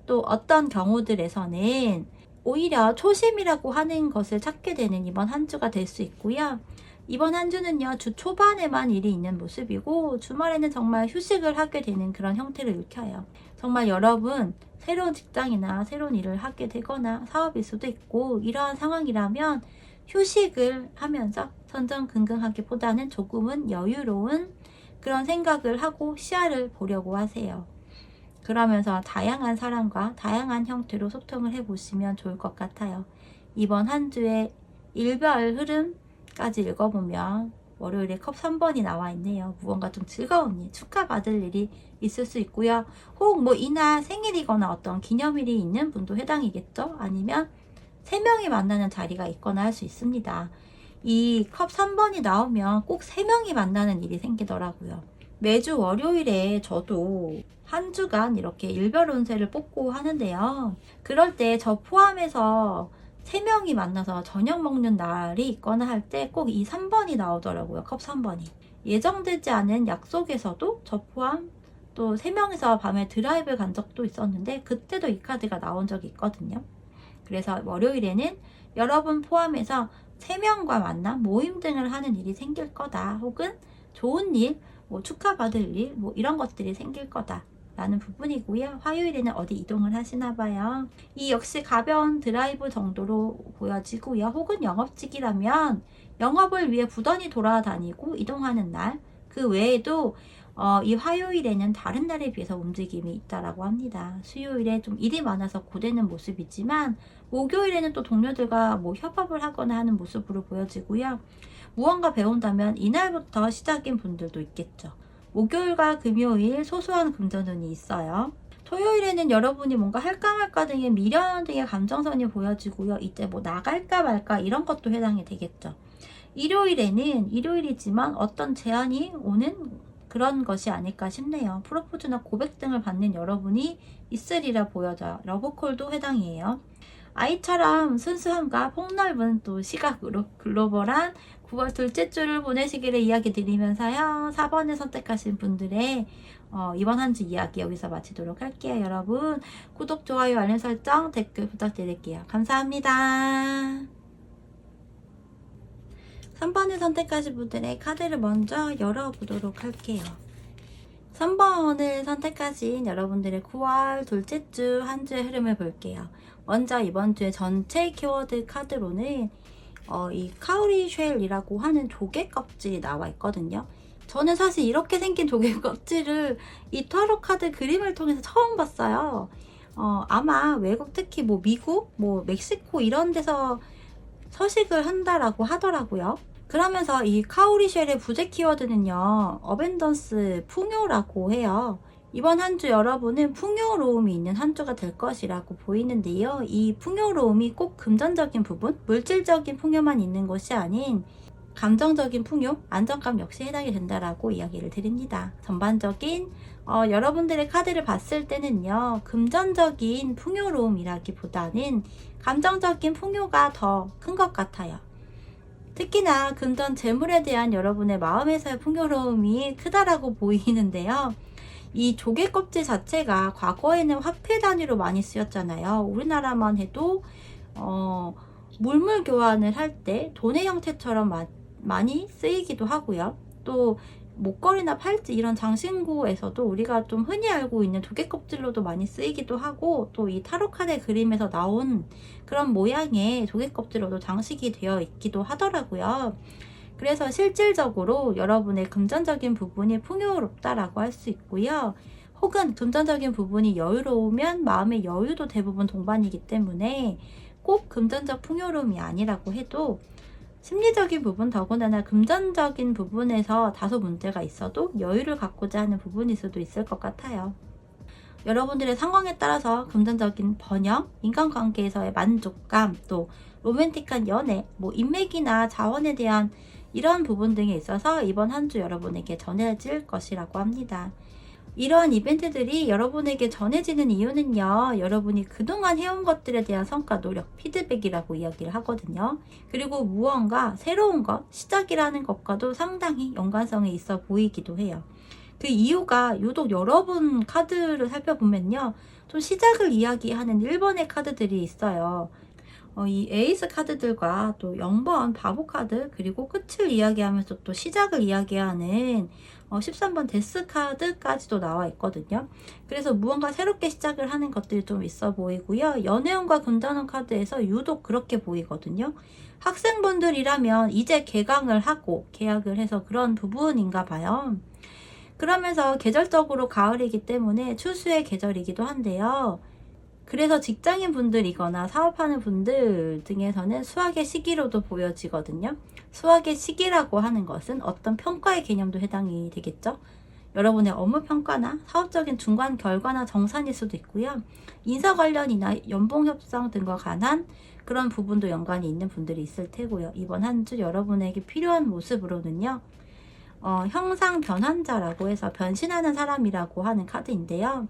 또 어떤 경우들에서는 오히려 초심이라고 하는 것을 찾게 되는 이번 한 주가 될 수 있고요. 이번 한 주는요, 주 초반에만 일이 있는 모습이고 주말에는 정말 휴식을 하게 되는 그런 형태를 일으켜요. 정말 여러분 새로운 직장이나 새로운 일을 하게 되거나 사업일 수도 있고 이러한 상황이라면 휴식을 하면서 전전긍긍하기보다는 조금은 여유로운 그런 생각을 하고 시야를 보려고 하세요. 그러면서 다양한 사람과 다양한 형태로 소통을 해보시면 좋을 것 같아요. 이번 한 주의 일별 흐름까지 읽어보면 월요일에 컵 3번이 나와 있네요. 무언가 좀 즐거운 일, 축하받을 일이 있을 수 있고요. 혹 이날 생일이거나 어떤 기념일이 있는 분도 해당이겠죠. 아니면 3명이 만나는 자리가 있거나 할 수 있습니다. 이 컵 3번이 나오면 꼭 3명이 만나는 일이 생기더라고요. 매주 월요일에 저도 한 주간 이렇게 일별 운세를 뽑고 하는데요. 그럴 때 저 포함해서 3명이 만나서 저녁 먹는 날이 있거나 할 때 꼭 이 3번이 나오더라고요. 컵 3번이. 예정되지 않은 약속에서도 저 포함 또 3명이서 밤에 드라이브 간 적도 있었는데 그때도 이 카드가 나온 적이 있거든요. 그래서 월요일에는 여러분 포함해서 3명과 만나 모임 등을 하는 일이 생길 거다. 혹은 좋은 일, 축하받을 일, 이런 것들이 생길 거다 라는 부분이고요. 화요일에는 어디 이동을 하시나 봐요. 이 역시 가벼운 드라이브 정도로 보여지고요. 혹은 영업직이라면 영업을 위해 부단히 돌아다니고 이동하는 날, 그 외에도 이 화요일에는 다른 날에 비해서 움직임이 있다라고 합니다. 수요일에 좀 일이 많아서 고되는 모습이지만 목요일에는 또 동료들과 협업을 하거나 하는 모습으로 보여지고요. 무언가 배운다면 이날부터 시작인 분들도 있겠죠. 목요일과 금요일 소소한 금전운이 있어요. 토요일에는 여러분이 뭔가 할까 말까 등의 미련 등의 감정선이 보여지고요. 이제 나갈까 말까 이런 것도 해당이 되겠죠. 일요일에는 일요일이지만 어떤 제안이 오는 그런 것이 아닐까 싶네요. 프로포즈나 고백 등을 받는 여러분이 있으리라 보여져요. 러브콜도 해당이에요. 아이처럼 순수함과 폭넓은 또 시각으로 글로벌한 9월 둘째 주를 보내시기를 이야기 드리면서요. 4번을 선택하신 분들의 이번 한 주 이야기 여기서 마치도록 할게요. 여러분 구독, 좋아요, 알림 설정, 댓글 부탁드릴게요. 감사합니다. 3번을 선택하신 분들의 카드를 먼저 열어보도록 할게요. 3번을 선택하신 여러분들의 9월 둘째 주 한 주의 흐름을 볼게요. 먼저 이번 주의 전체 키워드 카드로는 이 카우리 쉘이라고 하는 조개 껍질이 나와 있거든요. 저는 사실 이렇게 생긴 조개 껍질을 이 타로 카드 그림을 통해서 처음 봤어요. 아마 외국, 특히 뭐 미국, 뭐 멕시코 이런 데서 서식을 한다라고 하더라고요. 그러면서 이 카우리 쉘의 부재 키워드는요, 어벤던스, 풍요라고 해요. 이번 한 주 여러분은 풍요로움이 있는 한 주가 될 것이라고 보이는데요. 이 풍요로움이 꼭 금전적인 부분, 물질적인 풍요만 있는 것이 아닌 감정적인 풍요, 안정감 역시 해당이 된다라고 이야기를 드립니다. 전반적인 여러분들의 카드를 봤을 때는요, 금전적인 풍요로움이라기보다는 감정적인 풍요가 더 큰 것 같아요. 특히나 금전 재물에 대한 여러분의 마음에서의 풍요로움이 크다라고 보이는데요. 이 조개 껍질 자체가 과거에는 화폐 단위로 많이 쓰였잖아요. 우리나라만 해도 물물 교환을 할 때 돈의 형태처럼 많이 쓰이기도 하고요. 또 목걸이나 팔찌 이런 장신구에서도 우리가 좀 흔히 알고 있는 조개 껍질로도 많이 쓰이기도 하고, 또 이 타로 카드 그림에서 나온 그런 모양의 조개 껍질로도 장식이 되어 있기도 하더라고요. 그래서 실질적으로 여러분의 금전적인 부분이 풍요롭다라고 할 수 있고요. 혹은 금전적인 부분이 여유로우면 마음의 여유도 대부분 동반이기 때문에 꼭 금전적 풍요로움이 아니라고 해도 심리적인 부분, 더군다나 금전적인 부분에서 다소 문제가 있어도 여유를 갖고자 하는 부분일 수도 있을 것 같아요. 여러분들의 상황에 따라서 금전적인 번영, 인간관계에서의 만족감, 또 로맨틱한 연애, 뭐 인맥이나 자원에 대한 이런 부분 등에 있어서 이번 한 주 여러분에게 전해질 것이라고 합니다. 이러한 이벤트들이 여러분에게 전해지는 이유는요, 여러분이 그동안 해온 것들에 대한 성과, 노력, 피드백이라고 이야기를 하거든요. 그리고 무언가 새로운 것, 시작이라는 것과도 상당히 연관성이 있어 보이기도 해요. 그 이유가 유독 여러분 카드를 살펴보면요, 좀 시작을 이야기하는 1번의 카드들이 있어요. 이 에이스 카드들과 또 0번 바보 카드, 그리고 끝을 이야기하면서 또 시작을 이야기하는 13번 데스 카드까지도 나와 있거든요. 그래서 무언가 새롭게 시작을 하는 것들이 좀 있어 보이고요. 연애운과 금전운 카드에서 유독 그렇게 보이거든요. 학생분들이라면 이제 개강을 하고 계약을 해서 그런 부분인가 봐요. 그러면서 계절적으로 가을이기 때문에 추수의 계절이기도 한데요. 그래서 직장인 분들이거나 사업하는 분들 등에서는 수학의 시기로도 보여지거든요. 수학의 시기라고 하는 것은 어떤 평가의 개념도 해당이 되겠죠. 여러분의 업무 평가나 사업적인 중간 결과나 정산일 수도 있고요. 인사 관련이나 연봉 협상 등과 관한 그런 부분도 연관이 있는 분들이 있을 테고요. 이번 한 주 여러분에게 필요한 모습으로는요, 형상 변환자라고 해서 변신하는 사람이라고 하는 카드인데요.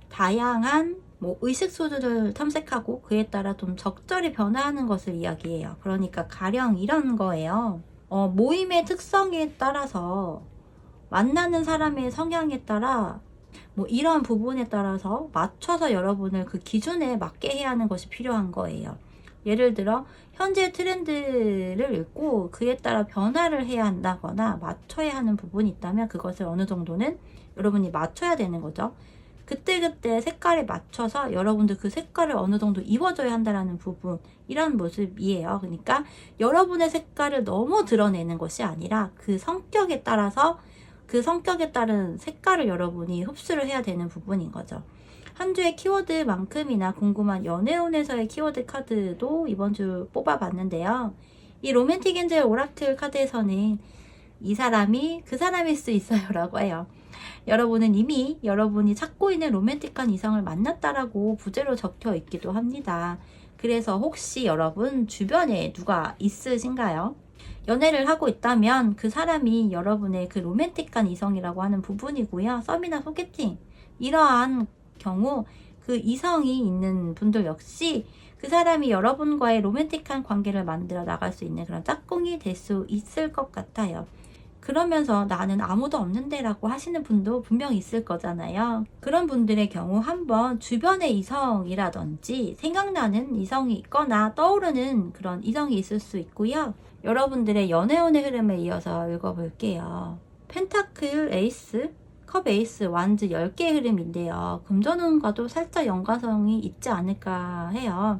다양한 의식수들을 탐색하고 그에 따라 좀 적절히 변화하는 것을 이야기해요. 그러니까 가령 이런 거예요. 모임의 특성에 따라서, 만나는 사람의 성향에 따라 이런 부분에 따라서 맞춰서 여러분을 그 기준에 맞게 해야 하는 것이 필요한 거예요. 예를 들어 현재 트렌드를 읽고 그에 따라 변화를 해야 한다거나 맞춰야 하는 부분이 있다면 그것을 어느 정도는 여러분이 맞춰야 되는 거죠. 그때그때 색깔에 맞춰서 여러분들 그 색깔을 어느 정도 입어줘야 한다는 부분, 이런 모습이에요. 그러니까 여러분의 색깔을 너무 드러내는 것이 아니라 그 성격에 따라서 그 성격에 따른 색깔을 여러분이 흡수를 해야 되는 부분인 거죠. 한 주의 키워드만큼이나 궁금한 연애운에서의 키워드 카드도 이번 주 뽑아봤는데요. 이 로맨틱 엔젤 오라클 카드에서는 이 사람이 그 사람일 수 있어요 라고 해요. 여러분은 이미 여러분이 찾고 있는 로맨틱한 이성을 만났다라고 부제로 적혀 있기도 합니다. 그래서 혹시 여러분 주변에 누가 있으신가요? 연애를 하고 있다면 그 사람이 여러분의 그 로맨틱한 이성이라고 하는 부분이고요. 썸이나 소개팅 이러한 경우 그 이성이 있는 분들 역시 그 사람이 여러분과의 로맨틱한 관계를 만들어 나갈 수 있는 그런 짝꿍이 될 수 있을 것 같아요. 그러면서 나는 아무도 없는데 라고 하시는 분도 분명 있을 거잖아요. 그런 분들의 경우 한번 주변의 이성이라든지 생각나는 이성이 있거나 떠오르는 그런 이성이 있을 수 있고요. 여러분들의 연애운의 흐름에 이어서 읽어볼게요. 펜타클 에이스, 컵 에이스, 완즈 10개의 흐름인데요. 금전운과도 살짝 연관성이 있지 않을까 해요.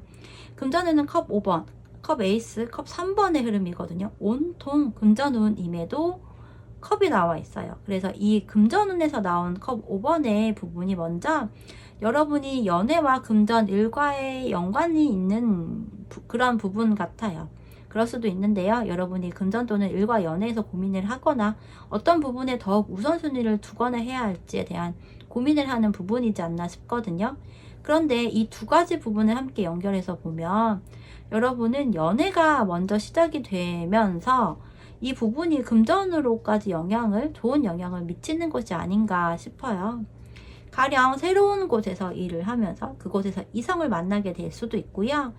금전운은 컵 5번, 컵 에이스, 컵 3번의 흐름이거든요. 온통 금전운임에도 컵이 나와 있어요. 그래서 이 금전운에서 나온 컵 5번의 부분이 먼저 여러분이 연애와 금전 일과의 연관이 있는 그런 부분 같아요. 그럴 수도 있는데요. 여러분이 금전 또는 일과 연애에서 고민을 하거나 어떤 부분에 더욱 우선순위를 두거나 해야 할지에 대한 고민을 하는 부분이지 않나 싶거든요. 그런데 이 두 가지 부분을 함께 연결해서 보면 여러분은 연애가 먼저 시작이 되면서 이 부분이 금전으로까지 좋은 영향을 미치는 것이 아닌가 싶어요. 가령 새로운 곳에서 일을 하면서 그곳에서 이성을 만나게 될 수도 있고요.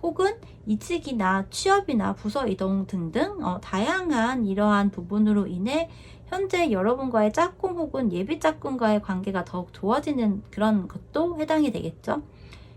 혹은 이직이나 취업이나 부서 이동 등등 다양한 이러한 부분으로 인해 현재 여러분과의 짝꿍 혹은 예비 짝꿍과의 관계가 더욱 좋아지는 그런 것도 해당이 되겠죠.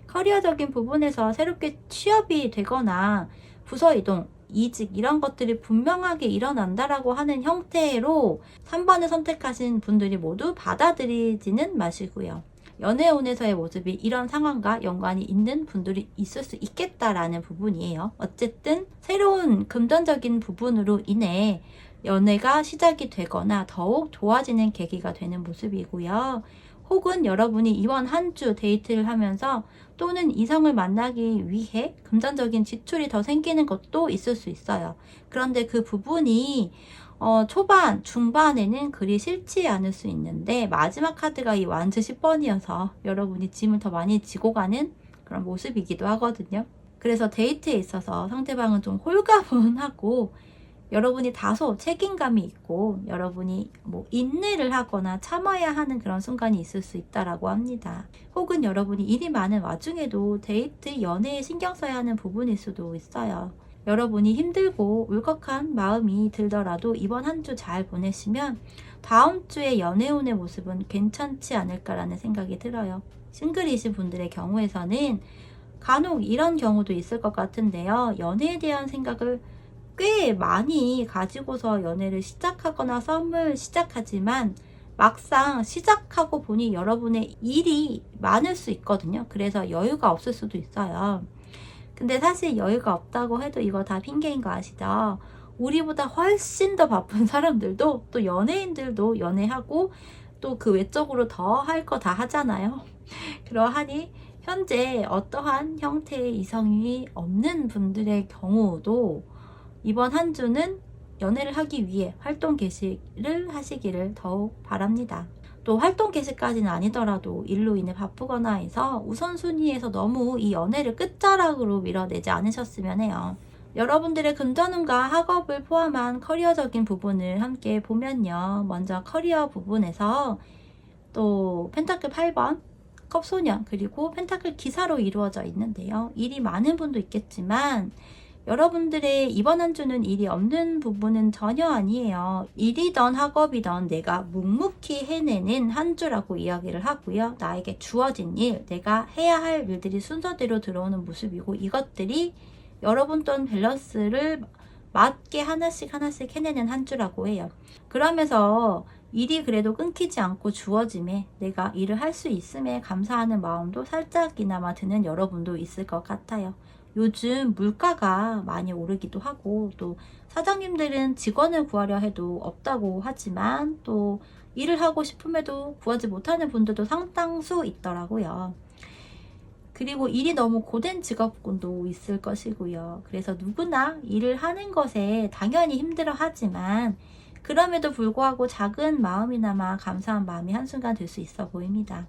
커리어적인 부분에서 새롭게 취업이 되거나 부서 이동, 이직 이런 것들이 분명하게 일어난다라고 하는 형태로 3번을 선택하신 분들이 모두 받아들이지는 마시고요. 연애운에서의 모습이 이런 상황과 연관이 있는 분들이 있을 수 있겠다라는 부분이에요. 어쨌든 새로운 금전적인 부분으로 인해 연애가 시작이 되거나 더욱 좋아지는 계기가 되는 모습이고요. 혹은 여러분이 이번 한 주 데이트를 하면서 또는 이성을 만나기 위해 금전적인 지출이 더 생기는 것도 있을 수 있어요. 그런데 그 부분이 초반, 중반에는 그리 싫지 않을 수 있는데 마지막 카드가 이 완즈 10번이어서 여러분이 짐을 더 많이 지고 가는 그런 모습이기도 하거든요. 그래서 데이트에 있어서 상대방은 좀 홀가분하고 여러분이 다소 책임감이 있고 여러분이 인내를 하거나 참아야 하는 그런 순간이 있을 수 있다라고 합니다. 혹은 여러분이 일이 많은 와중에도 데이트, 연애에 신경 써야 하는 부분일 수도 있어요. 여러분이 힘들고 울컥한 마음이 들더라도 이번 한 주 잘 보내시면 다음 주에 연애운의 모습은 괜찮지 않을까라는 생각이 들어요. 싱글이신 분들의 경우에서는 간혹 이런 경우도 있을 것 같은데요. 연애에 대한 생각을 꽤 많이 가지고서 연애를 시작하거나 썸을 시작하지만 막상 시작하고 보니 여러분의 일이 많을 수 있거든요. 그래서 여유가 없을 수도 있어요. 근데 사실 여유가 없다고 해도 이거 다 핑계인 거 아시죠? 우리보다 훨씬 더 바쁜 사람들도 또 연예인들도 연애하고 또 그 외적으로 더 할 거 다 하잖아요. 그러하니 현재 어떠한 형태의 이성이 없는 분들의 경우도 이번 한 주는 연애를 하기 위해 활동 개시를 하시기를 더욱 바랍니다. 또 활동 개시까지는 아니더라도 일로 인해 바쁘거나 해서 우선순위에서 너무 이 연애를 끝자락으로 밀어내지 않으셨으면 해요. 여러분들의 금전운과 학업을 포함한 커리어적인 부분을 함께 보면요. 먼저 커리어 부분에서 또 펜타클 8번, 컵소년, 그리고 펜타클 기사로 이루어져 있는데요. 일이 많은 분도 있겠지만 여러분들의 이번 한 주는 일이 없는 부분은 전혀 아니에요. 일이든 학업이든 내가 묵묵히 해내는 한 주라고 이야기를 하고요. 나에게 주어진 일, 내가 해야 할 일들이 순서대로 들어오는 모습이고 이것들이 여러분 또한 밸런스를 맞게 하나씩 해내는 한 주라고 해요. 그러면서 일이 그래도 끊기지 않고 주어짐에 내가 일을 할 수 있음에 감사하는 마음도 살짝이나마 드는 여러분도 있을 것 같아요. 요즘 물가가 많이 오르기도 하고 또 사장님들은 직원을 구하려 해도 없다고 하지만 또 일을 하고 싶음에도 구하지 못하는 분들도 상당수 있더라고요. 그리고 일이 너무 고된 직업군도 있을 것이고요. 그래서 누구나 일을 하는 것에 당연히 힘들어 하지만 그럼에도 불구하고 작은 마음이나마 감사한 마음이 한순간 들 수 있어 보입니다.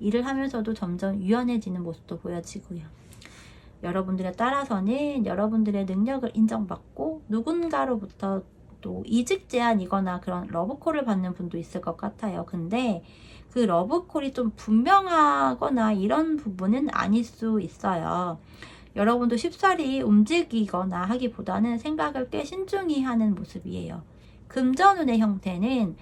일을 하면서도 점점 유연해지는 모습도 보여지고요. 여러분들에 따라서는 여러분들의 능력을 인정받고 누군가로부터 또 이직 제안이거나 그런 러브콜을 받는 분도 있을 것 같아요. 근데 그 러브콜이 좀 분명하거나 이런 부분은 아닐 수 있어요. 여러분도 쉽사리 움직이거나 하기보다는 생각을 꽤 신중히 하는 모습이에요. 금전운의 형태는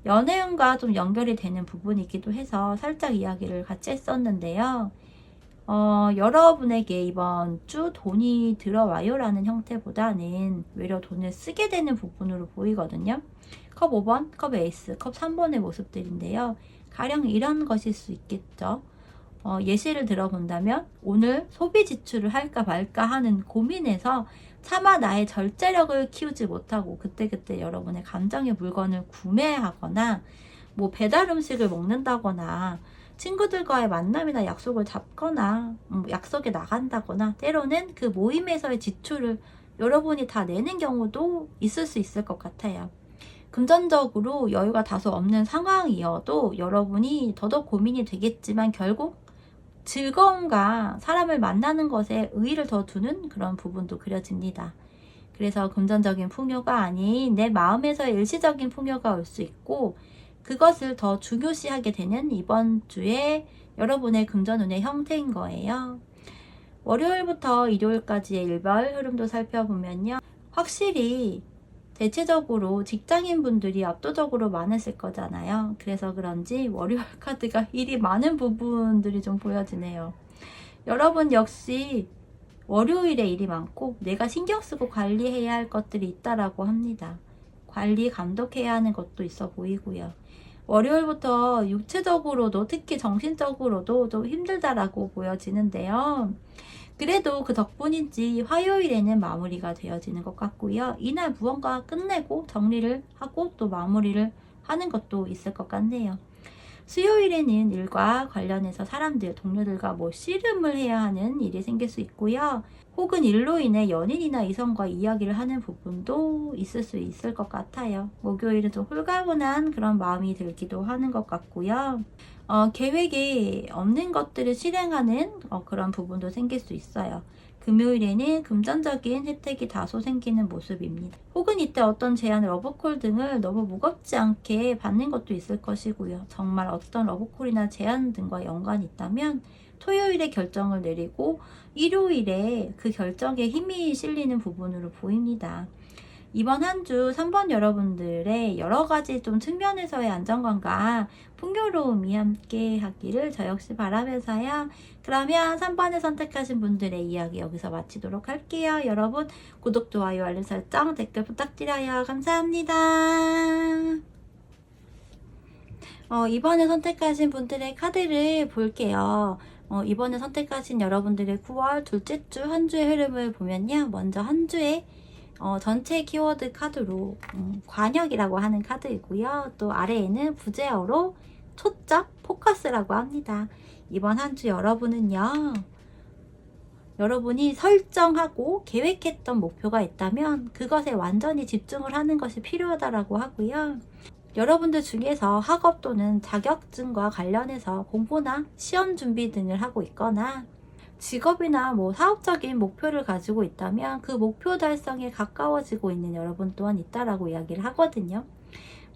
연애운과 좀 연결이 되는 부분이기도 해서 살짝 이야기를 같이 했었는데요. 여러분에게 이번 주 돈이 들어와요 라는 형태보다는 외려 돈을 쓰게 되는 부분으로 보이거든요. 컵 5번, 컵 에이스, 컵 3번의 모습들인데요. 가령 이런 것일 수 있겠죠. 예시를 들어본다면 오늘 소비 지출을 할까 말까 하는 고민에서 차마 나의 절제력을 키우지 못하고 그때그때 여러분의 감정의 물건을 구매하거나 뭐 배달 음식을 먹는다거나 친구들과의 만남이나 약속을 잡거나 약속에 나간다거나 때로는 그 모임에서의 지출을 여러분이 다 내는 경우도 있을 수 있을 것 같아요. 금전적으로 여유가 다소 없는 상황이어도 여러분이 더더욱 고민이 되겠지만 결국 즐거움과 사람을 만나는 것에 의의를 더 두는 그런 부분도 그려집니다. 그래서 금전적인 풍요가 아닌 내 마음에서의 일시적인 풍요가 올 수 있고 그것을 더 중요시하게 되는 이번 주에 여러분의 금전운의 형태인 거예요. 월요일부터 일요일까지의 일별 흐름도 살펴보면요. 확실히 대체적으로 직장인 분들이 압도적으로 많으실 거잖아요. 그래서 그런지 월요일 카드가 일이 많은 부분들이 좀 보여지네요. 여러분 역시 월요일에 일이 많고 내가 신경 쓰고 관리해야 할 것들이 있다라고 합니다. 관리 감독해야 하는 것도 있어 보이고요. 월요일부터 육체적으로도 특히 정신적으로도 좀 힘들다라고 보여지는데요. 그래도 그 덕분인지 화요일에는 마무리가 되어지는 것 같고요. 이날 무언가 끝내고 정리를 하고 또 마무리를 하는 것도 있을 것 같네요. 수요일에는 일과 관련해서 사람들, 동료들과 뭐 씨름을 해야 하는 일이 생길 수 있고요. 혹은 일로 인해 연인이나 이성과 이야기를 하는 부분도 있을 수 있을 것 같아요. 목요일은 좀 홀가분한 그런 마음이 들기도 하는 것 같고요. 계획에 없는 것들을 실행하는 그런 부분도 생길 수 있어요. 금요일에는 금전적인 혜택이 다소 생기는 모습입니다. 혹은 이때 어떤 제안, 러브콜 등을 너무 무겁지 않게 받는 것도 있을 것이고요. 정말 어떤 러브콜이나 제안 등과 연관이 있다면 토요일에 결정을 내리고 일요일에 그 결정에 힘이 실리는 부분으로 보입니다. 이번 한 주 3번 여러분들의 여러 가지 좀 측면에서의 안정감과 풍요로움이 함께 하기를 저 역시 바라면서요. 그러면 3번을 선택하신 분들의 이야기 여기서 마치도록 할게요. 여러분 구독, 좋아요, 알림 설정, 댓글 부탁드려요. 감사합니다. 이번에 선택하신 분들의 카드를 볼게요. 이번에 선택하신 여러분들의 9월 둘째 주 한 주의 흐름을 보면요. 먼저 한 주에 전체 키워드 카드로 관역이라고 하는 카드이고요. 또 아래에는 부제어로 초점, 포커스라고 합니다. 이번 한 주 여러분은요. 여러분이 설정하고 계획했던 목표가 있다면 그것에 완전히 집중을 하는 것이 필요하다고 하고요. 여러분들 중에서 학업 또는 자격증과 관련해서 공부나 시험 준비 등을 하고 있거나 직업이나 뭐 사업적인 목표를 가지고 있다면 그 목표 달성에 가까워지고 있는 여러분 또한 있다라고 이야기를 하거든요.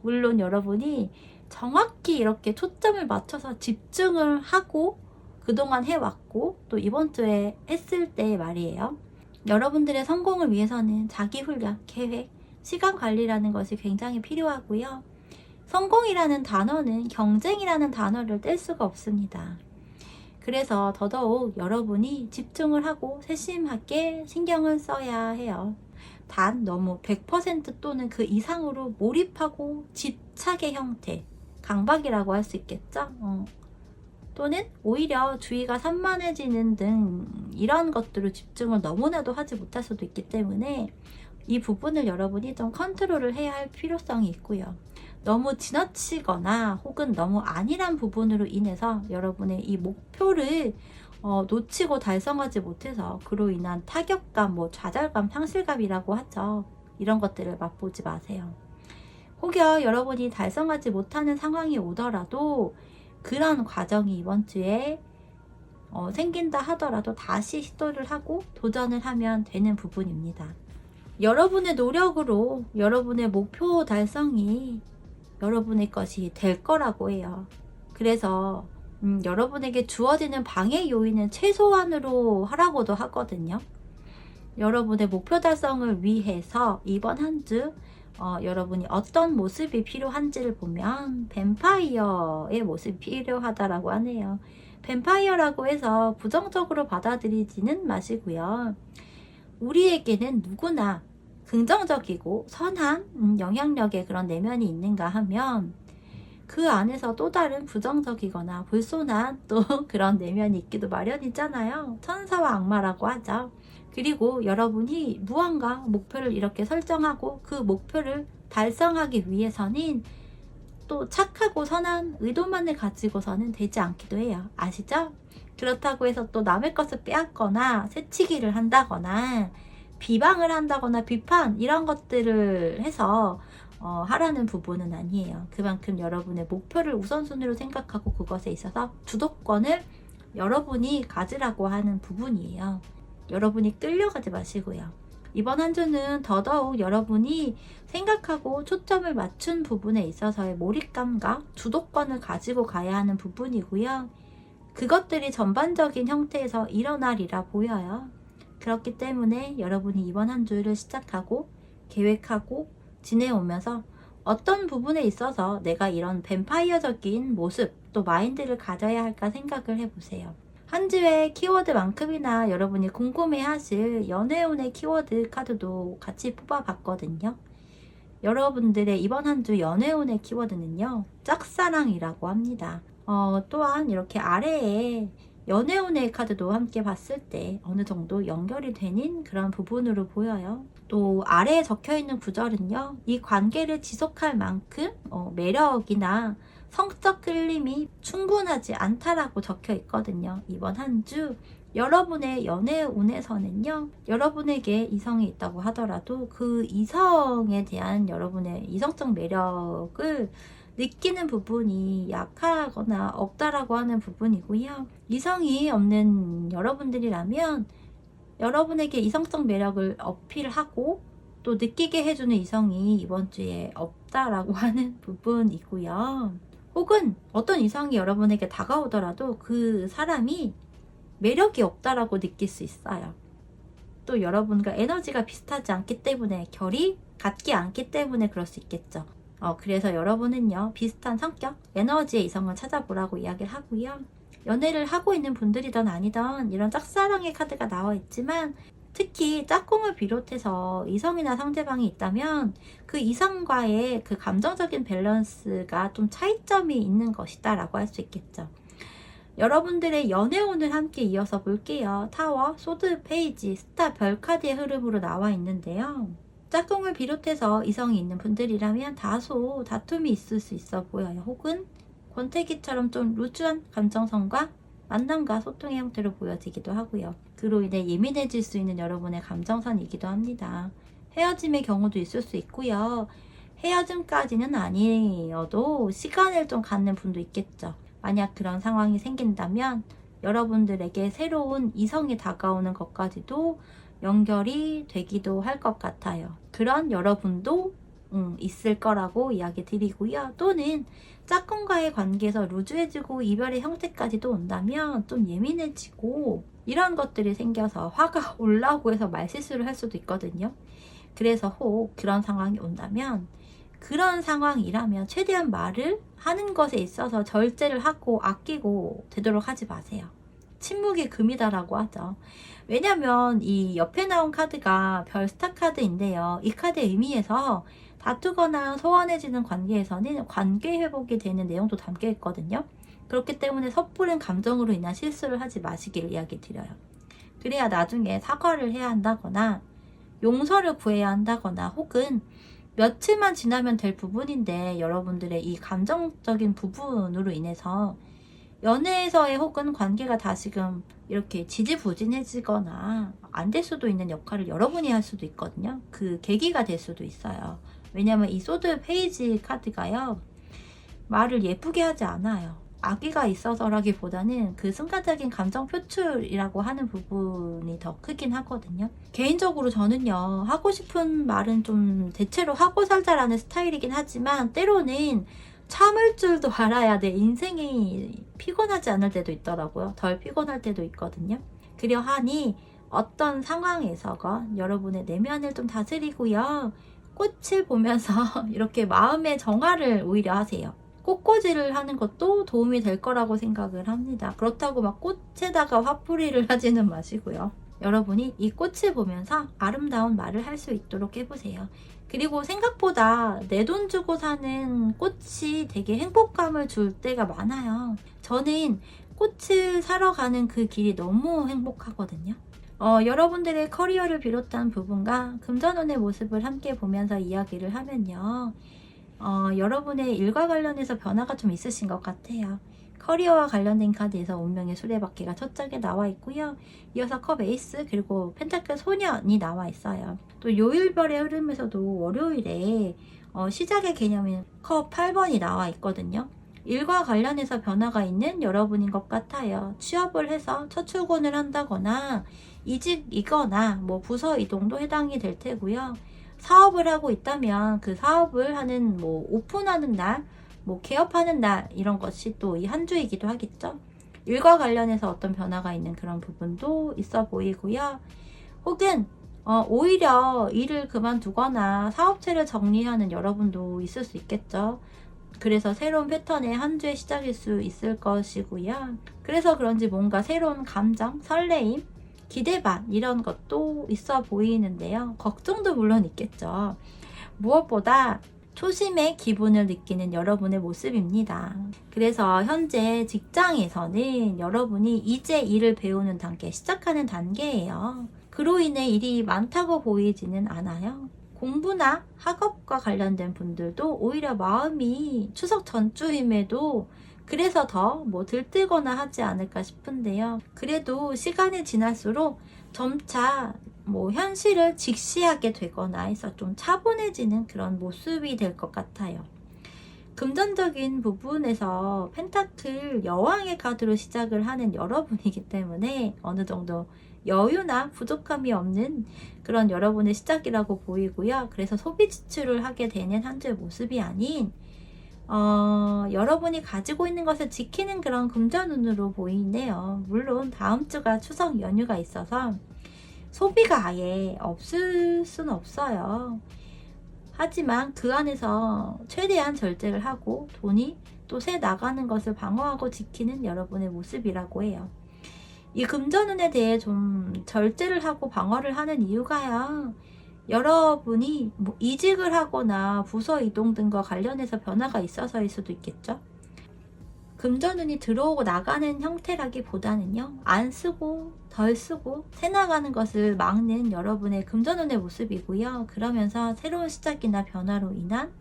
물론 여러분이 정확히 이렇게 초점을 맞춰서 집중을 하고 그동안 해왔고 또 이번 주에 했을 때 말이에요. 여러분들의 성공을 위해서는 자기훈련, 계획, 시간 관리라는 것이 굉장히 필요하고요. 성공이라는 단어는 경쟁이라는 단어를 뗄 수가 없습니다. 그래서 더더욱 여러분이 집중을 하고 세심하게 신경을 써야 해요. 단 너무 100% 또는 그 이상으로 몰입하고 집착의 형태, 강박이라고 할 수 있겠죠? 또는 오히려 주의가 산만해지는 등 이런 것들로 집중을 너무나도 하지 못할 수도 있기 때문에 이 부분을 여러분이 좀 컨트롤을 해야 할 필요성이 있고요. 너무 지나치거나 혹은 너무 안일한 부분으로 인해서 여러분의 이 목표를 놓치고 달성하지 못해서 그로 인한 타격감, 좌절감, 상실감이라고 하죠. 이런 것들을 맛보지 마세요. 혹여 여러분이 달성하지 못하는 상황이 오더라도 그런 과정이 이번 주에 생긴다 하더라도 다시 시도를 하고 도전을 하면 되는 부분입니다. 여러분의 노력으로 여러분의 목표 달성이 여러분의 것이 될 거라고 해요. 그래서 여러분에게 주어지는 방해 요인은 최소한으로 하라고도 하거든요. 여러분의 목표 달성을 위해서 이번 한 주 여러분이 어떤 모습이 필요한지를 보면 뱀파이어의 모습이 필요하다라고 하네요. 뱀파이어라고 해서 부정적으로 받아들이지는 마시고요. 우리에게는 누구나 긍정적이고 선한 영향력의 그런 내면이 있는가 하면 그 안에서 또 다른 부정적이거나 불손한 또 그런 내면이 있기도 마련이잖아요. 천사와 악마라고 하죠. 그리고 여러분이 무언가 목표를 이렇게 설정하고 그 목표를 달성하기 위해서는 또 착하고 선한 의도만을 가지고서는 되지 않기도 해요. 아시죠? 그렇다고 해서 또 남의 것을 빼앗거나 새치기를 한다거나 비방을 한다거나 비판 이런 것들을 해서 하라는 부분은 아니에요. 그만큼 여러분의 목표를 우선순위로 생각하고 그것에 있어서 주도권을 여러분이 가지라고 하는 부분이에요. 여러분이 끌려가지 마시고요. 이번 한 주는 더더욱 여러분이 생각하고 초점을 맞춘 부분에 있어서의 몰입감과 주도권을 가지고 가야 하는 부분이고요. 그것들이 전반적인 형태에서 일어나리라 보여요. 그렇기 때문에 여러분이 이번 한 주를 시작하고 계획하고 지내오면서 어떤 부분에 있어서 내가 이런 뱀파이어적인 모습 또 마인드를 가져야 할까 생각을 해보세요. 한 주의 키워드만큼이나 여러분이 궁금해하실 연애운의 키워드 카드도 같이 뽑아봤거든요. 여러분들의 이번 한 주 연애운의 키워드는요, 짝사랑이라고 합니다. 또한 이렇게 아래에 연애운의 카드도 함께 봤을 때 어느 정도 연결이 되는 그런 부분으로 보여요. 또 아래에 적혀있는 구절은요, 이 관계를 지속할 만큼 매력이나 성적 끌림이 충분하지 않다라고 적혀 있거든요. 이번 한 주 여러분의 연애운에서는요, 여러분에게 이성이 있다고 하더라도 그 이성에 대한 여러분의 이성적 매력을 느끼는 부분이 약하거나 없다라고 하는 부분이고요. 이성이 없는 여러분들이라면 여러분에게 이성적 매력을 어필하고 또 느끼게 해주는 이성이 이번 주에 없다라고 하는 부분이고요. 혹은 어떤 이성이 여러분에게 다가오더라도 그 사람이 매력이 없다라고 느낄 수 있어요. 또 여러분과 에너지가 비슷하지 않기 때문에, 결이 같지 않기 때문에 그럴 수 있겠죠. 그래서 여러분은요, 비슷한 성격, 에너지의 이성을 찾아보라고 이야기를 하고요. 연애를 하고 있는 분들이든 아니든 이런 짝사랑의 카드가 나와 있지만, 특히 짝꿍을 비롯해서 이성이나 상대방이 있다면 그 이성과의 그 감정적인 밸런스가 좀 차이점이 있는 것이다 라고 할 수 있겠죠. 여러분들의 연애운을 함께 이어서 볼게요. 타워, 소드, 페이지, 스타, 별 카드의 흐름으로 나와 있는데요. 짝꿍을 비롯해서 이성이 있는 분들이라면 다소 다툼이 있을 수 있어 보여요. 혹은 권태기처럼 좀 루즈한 감정선과 만남과 소통의 형태로 보여지기도 하고요. 그로 인해 예민해질 수 있는 여러분의 감정선이기도 합니다. 헤어짐의 경우도 있을 수 있고요. 헤어짐까지는 아니어도 시간을 좀 갖는 분도 있겠죠. 만약 그런 상황이 생긴다면 여러분들에게 새로운 이성이 다가오는 것까지도 연결이 되기도 할 것 같아요. 그런 여러분도 있을 거라고 이야기 드리고요. 또는 짝꿍과의 관계에서 루즈해지고 이별의 형태까지도 온다면 좀 예민해지고 이런 것들이 생겨서 화가 올라오고 해서 말실수를 할 수도 있거든요. 그래서 혹 그런 상황이 온다면, 그런 상황이라면 최대한 말을 하는 것에 있어서 절제를 하고 아끼고 되도록 하지 마세요. 침묵이 금이다라고 하죠. 왜냐면 이 옆에 나온 카드가 별스타 카드인데요. 이 카드의 의미에서 다투거나 소원해지는 관계에서는 관계 회복이 되는 내용도 담겨 있거든요. 그렇기 때문에 섣부른 감정으로 인한 실수를 하지 마시기를 이야기 드려요. 그래야 나중에 사과를 해야 한다거나 용서를 구해야 한다거나, 혹은 며칠만 지나면 될 부분인데 여러분들의 이 감정적인 부분으로 인해서 연애에서의 혹은 관계가 다시금 이렇게 지지부진해지거나 안 될 수도 있는 역할을 여러분이 할 수도 있거든요. 그 계기가 될 수도 있어요. 왜냐면 이 소드 페이지 카드가요, 말을 예쁘게 하지 않아요. 악의가 있어서라기보다는 그 순간적인 감정 표출이라고 하는 부분이 더 크긴 하거든요. 개인적으로 저는요, 하고 싶은 말은 좀 대체로 하고 살자라는 스타일이긴 하지만 때로는 참을 줄도 알아야 내 인생이 피곤하지 않을 때도 있더라고요. 덜 피곤할 때도 있거든요. 그러하니 어떤 상황에서건 여러분의 내면을 좀 다스리고요. 꽃을 보면서 이렇게 마음의 정화를 오히려 하세요. 꽃꽂이를 하는 것도 도움이 될 거라고 생각을 합니다. 그렇다고 막 꽃에다가 화풀이를 하지는 마시고요. 여러분이 이 꽃을 보면서 아름다운 말을 할 수 있도록 해보세요. 그리고 생각보다 내 돈 주고 사는 꽃이 되게 행복감을 줄 때가 많아요. 저는 꽃을 사러 가는 그 길이 너무 행복하거든요. 여러분들의 커리어를 비롯한 부분과 금전운의 모습을 함께 보면서 이야기를 하면요. 여러분의 일과 관련해서 변화가 좀 있으신 것 같아요. 커리어와 관련된 카드에서 운명의 수레바퀴가 첫 장에 나와 있고요. 이어서 컵 에이스 그리고 펜타클 소년이 나와 있어요. 또 요일별의 흐름에서도 월요일에 시작의 개념인 컵 8번이 나와 있거든요. 일과 관련해서 변화가 있는 여러분인 것 같아요. 취업을 해서 첫 출근을 한다거나 이직이거나 뭐 부서 이동도 해당이 될 테고요. 사업을 하고 있다면 그 사업을 하는 뭐 오픈하는 날, 뭐 개업하는 날 이런 것이 또 이 한 주이기도 하겠죠. 일과 관련해서 어떤 변화가 있는 그런 부분도 있어 보이고요. 혹은 오히려 일을 그만두거나 사업체를 정리하는 여러분도 있을 수 있겠죠. 그래서 새로운 패턴의 한 주의 시작일 수 있을 것이고요. 그래서 그런지 뭔가 새로운 감정, 설레임, 기대 반 이런 것도 있어 보이는데요. 걱정도 물론 있겠죠. 무엇보다 초심의 기분을 느끼는 여러분의 모습입니다. 그래서 현재 직장에서는 여러분이 이제 일을 배우는 단계, 시작하는 단계예요. 그로 인해 일이 많다고 보이지는 않아요. 공부나 학업과 관련된 분들도 오히려 마음이 추석 전주임에도 그래서 더 뭐 들뜨거나 하지 않을까 싶은데요. 그래도 시간이 지날수록 점차 뭐 현실을 직시하게 되거나 해서 좀 차분해지는 그런 모습이 될 것 같아요. 금전적인 부분에서 펜타클 여왕의 카드로 시작을 하는 여러분이기 때문에 어느 정도 여유나 부족함이 없는 그런 여러분의 시작이라고 보이고요. 그래서 소비 지출을 하게 되는 한 주의 모습이 아닌 여러분이 가지고 있는 것을 지키는 그런 금전운으로 보이네요. 물론 다음 주가 추석 연휴가 있어서 소비가 아예 없을 순 없어요. 하지만 그 안에서 최대한 절제를 하고 돈이 또 새 나가는 것을 방어하고 지키는 여러분의 모습이라고 해요. 이 금전운에 대해 좀 절제를 하고 방어를 하는 이유가요. 여러분이 뭐 이직을 하거나 부서 이동 등과 관련해서 변화가 있어서일 수도 있겠죠. 금전운이 들어오고 나가는 형태라기보다는요. 안 쓰고 덜 쓰고 새 나가는 것을 막는 여러분의 금전운의 모습이고요. 그러면서 새로운 시작이나 변화로 인한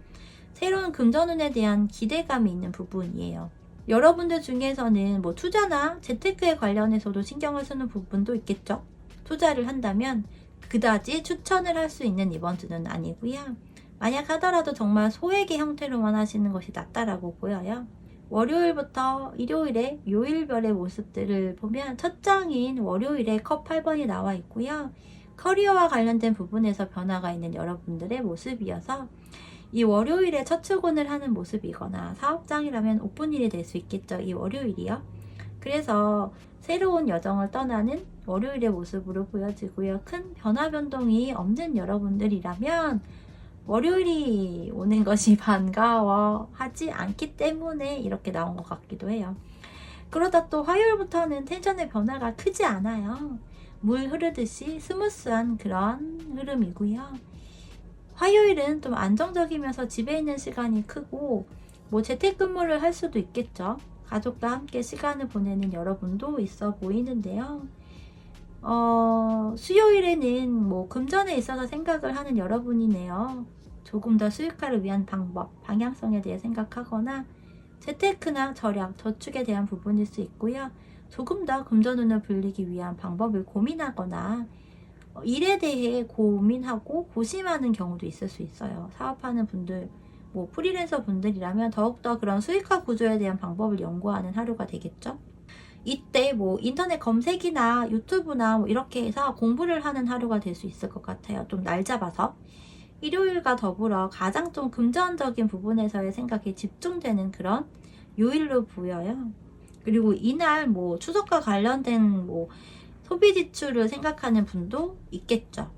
새로운 금전운에 대한 기대감이 있는 부분이에요. 여러분들 중에서는 뭐 투자나 재테크에 관련해서도 신경을 쓰는 부분도 있겠죠. 투자를 한다면 그다지 추천을 할 수 있는 이번 주는 아니고요. 만약 하더라도 정말 소액의 형태로만 하시는 것이 낫다라고 보여요. 월요일부터 일요일에 요일별의 모습들을 보면 첫 장인 월요일에 컵 8번이 나와 있고요. 커리어와 관련된 부분에서 변화가 있는 여러분들의 모습이어서 이 월요일에 첫 출근을 하는 모습이거나 사업장이라면 오픈일이 될 수 있겠죠. 이 월요일이요. 그래서 새로운 여정을 떠나는 월요일의 모습으로 보여지고요. 큰 변화 변동이 없는 여러분들이라면 월요일이 오는 것이 반가워하지 않기 때문에 이렇게 나온 것 같기도 해요. 그러다 또 화요일부터는 텐션의 변화가 크지 않아요. 물 흐르듯이 스무스한 그런 흐름이고요. 화요일은 좀 안정적이면서 집에 있는 시간이 크고 뭐 재택근무를 할 수도 있겠죠. 가족과 함께 시간을 보내는 여러분도 있어 보이는데요. 수요일에는 뭐 금전에 있어서 생각을 하는 여러분이네요. 조금 더 수익화를 위한 방법, 방향성에 대해 생각하거나 재테크나 절약, 저축에 대한 부분일 수 있고요. 조금 더 금전운을 불리기 위한 방법을 고민하거나 일에 대해 고민하고 고심하는 경우도 있을 수 있어요. 사업하는 분들 뭐 프리랜서 분들이라면 더욱더 그런 수익화 구조에 대한 방법을 연구하는 하루가 되겠죠. 이때 뭐 인터넷 검색이나 유튜브나 뭐 이렇게 해서 공부를 하는 하루가 될 수 있을 것 같아요. 좀 날 잡아서. 일요일과 더불어 가장 좀 금전적인 부분에서의 생각이 집중되는 그런 요일로 보여요. 그리고 이날 뭐 추석과 관련된 뭐 소비 지출을 생각하는 분도 있겠죠.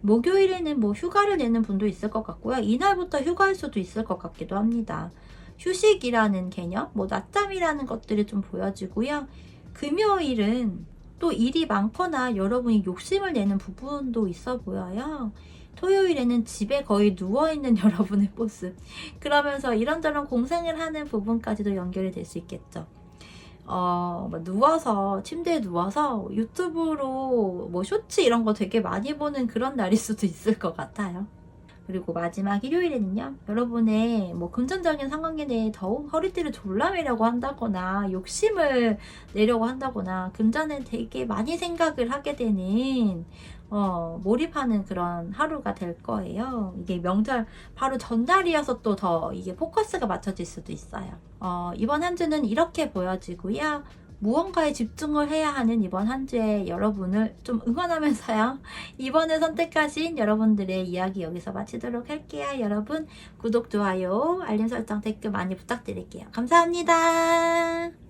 목요일에는 뭐 휴가를 내는 분도 있을 것 같고요. 이날부터 휴가일 수도 있을 것 같기도 합니다. 휴식이라는 개념, 뭐 낮잠이라는 것들이 좀 보여지고요. 금요일은 또 일이 많거나 여러분이 욕심을 내는 부분도 있어 보여요. 토요일에는 집에 거의 누워있는 여러분의 모습. 그러면서 이런저런 공생을 하는 부분까지도 연결이 될 수 있겠죠. 뭐 누워서 침대에 누워서 유튜브로 뭐 쇼츠 이런 거 되게 많이 보는 그런 날일 수도 있을 것 같아요. 그리고 마지막 일요일에는요, 여러분의 뭐 금전적인 상황에 대해 더욱 허리띠를 졸라매려고 한다거나 욕심을 내려고 한다거나 금전에 되게 많이 생각을 하게 되는 몰입하는 그런 하루가 될 거예요. 이게 명절 바로 전날이어서 또 더 이게 포커스가 맞춰질 수도 있어요. 이번 한 주는 이렇게 보여지고요. 무언가에 집중을 해야 하는 이번 한 주에 여러분을 좀 응원하면서요. 이번에 선택하신 여러분들의 이야기 여기서 마치도록 할게요. 여러분 구독, 좋아요, 알림 설정, 댓글 많이 부탁드릴게요. 감사합니다.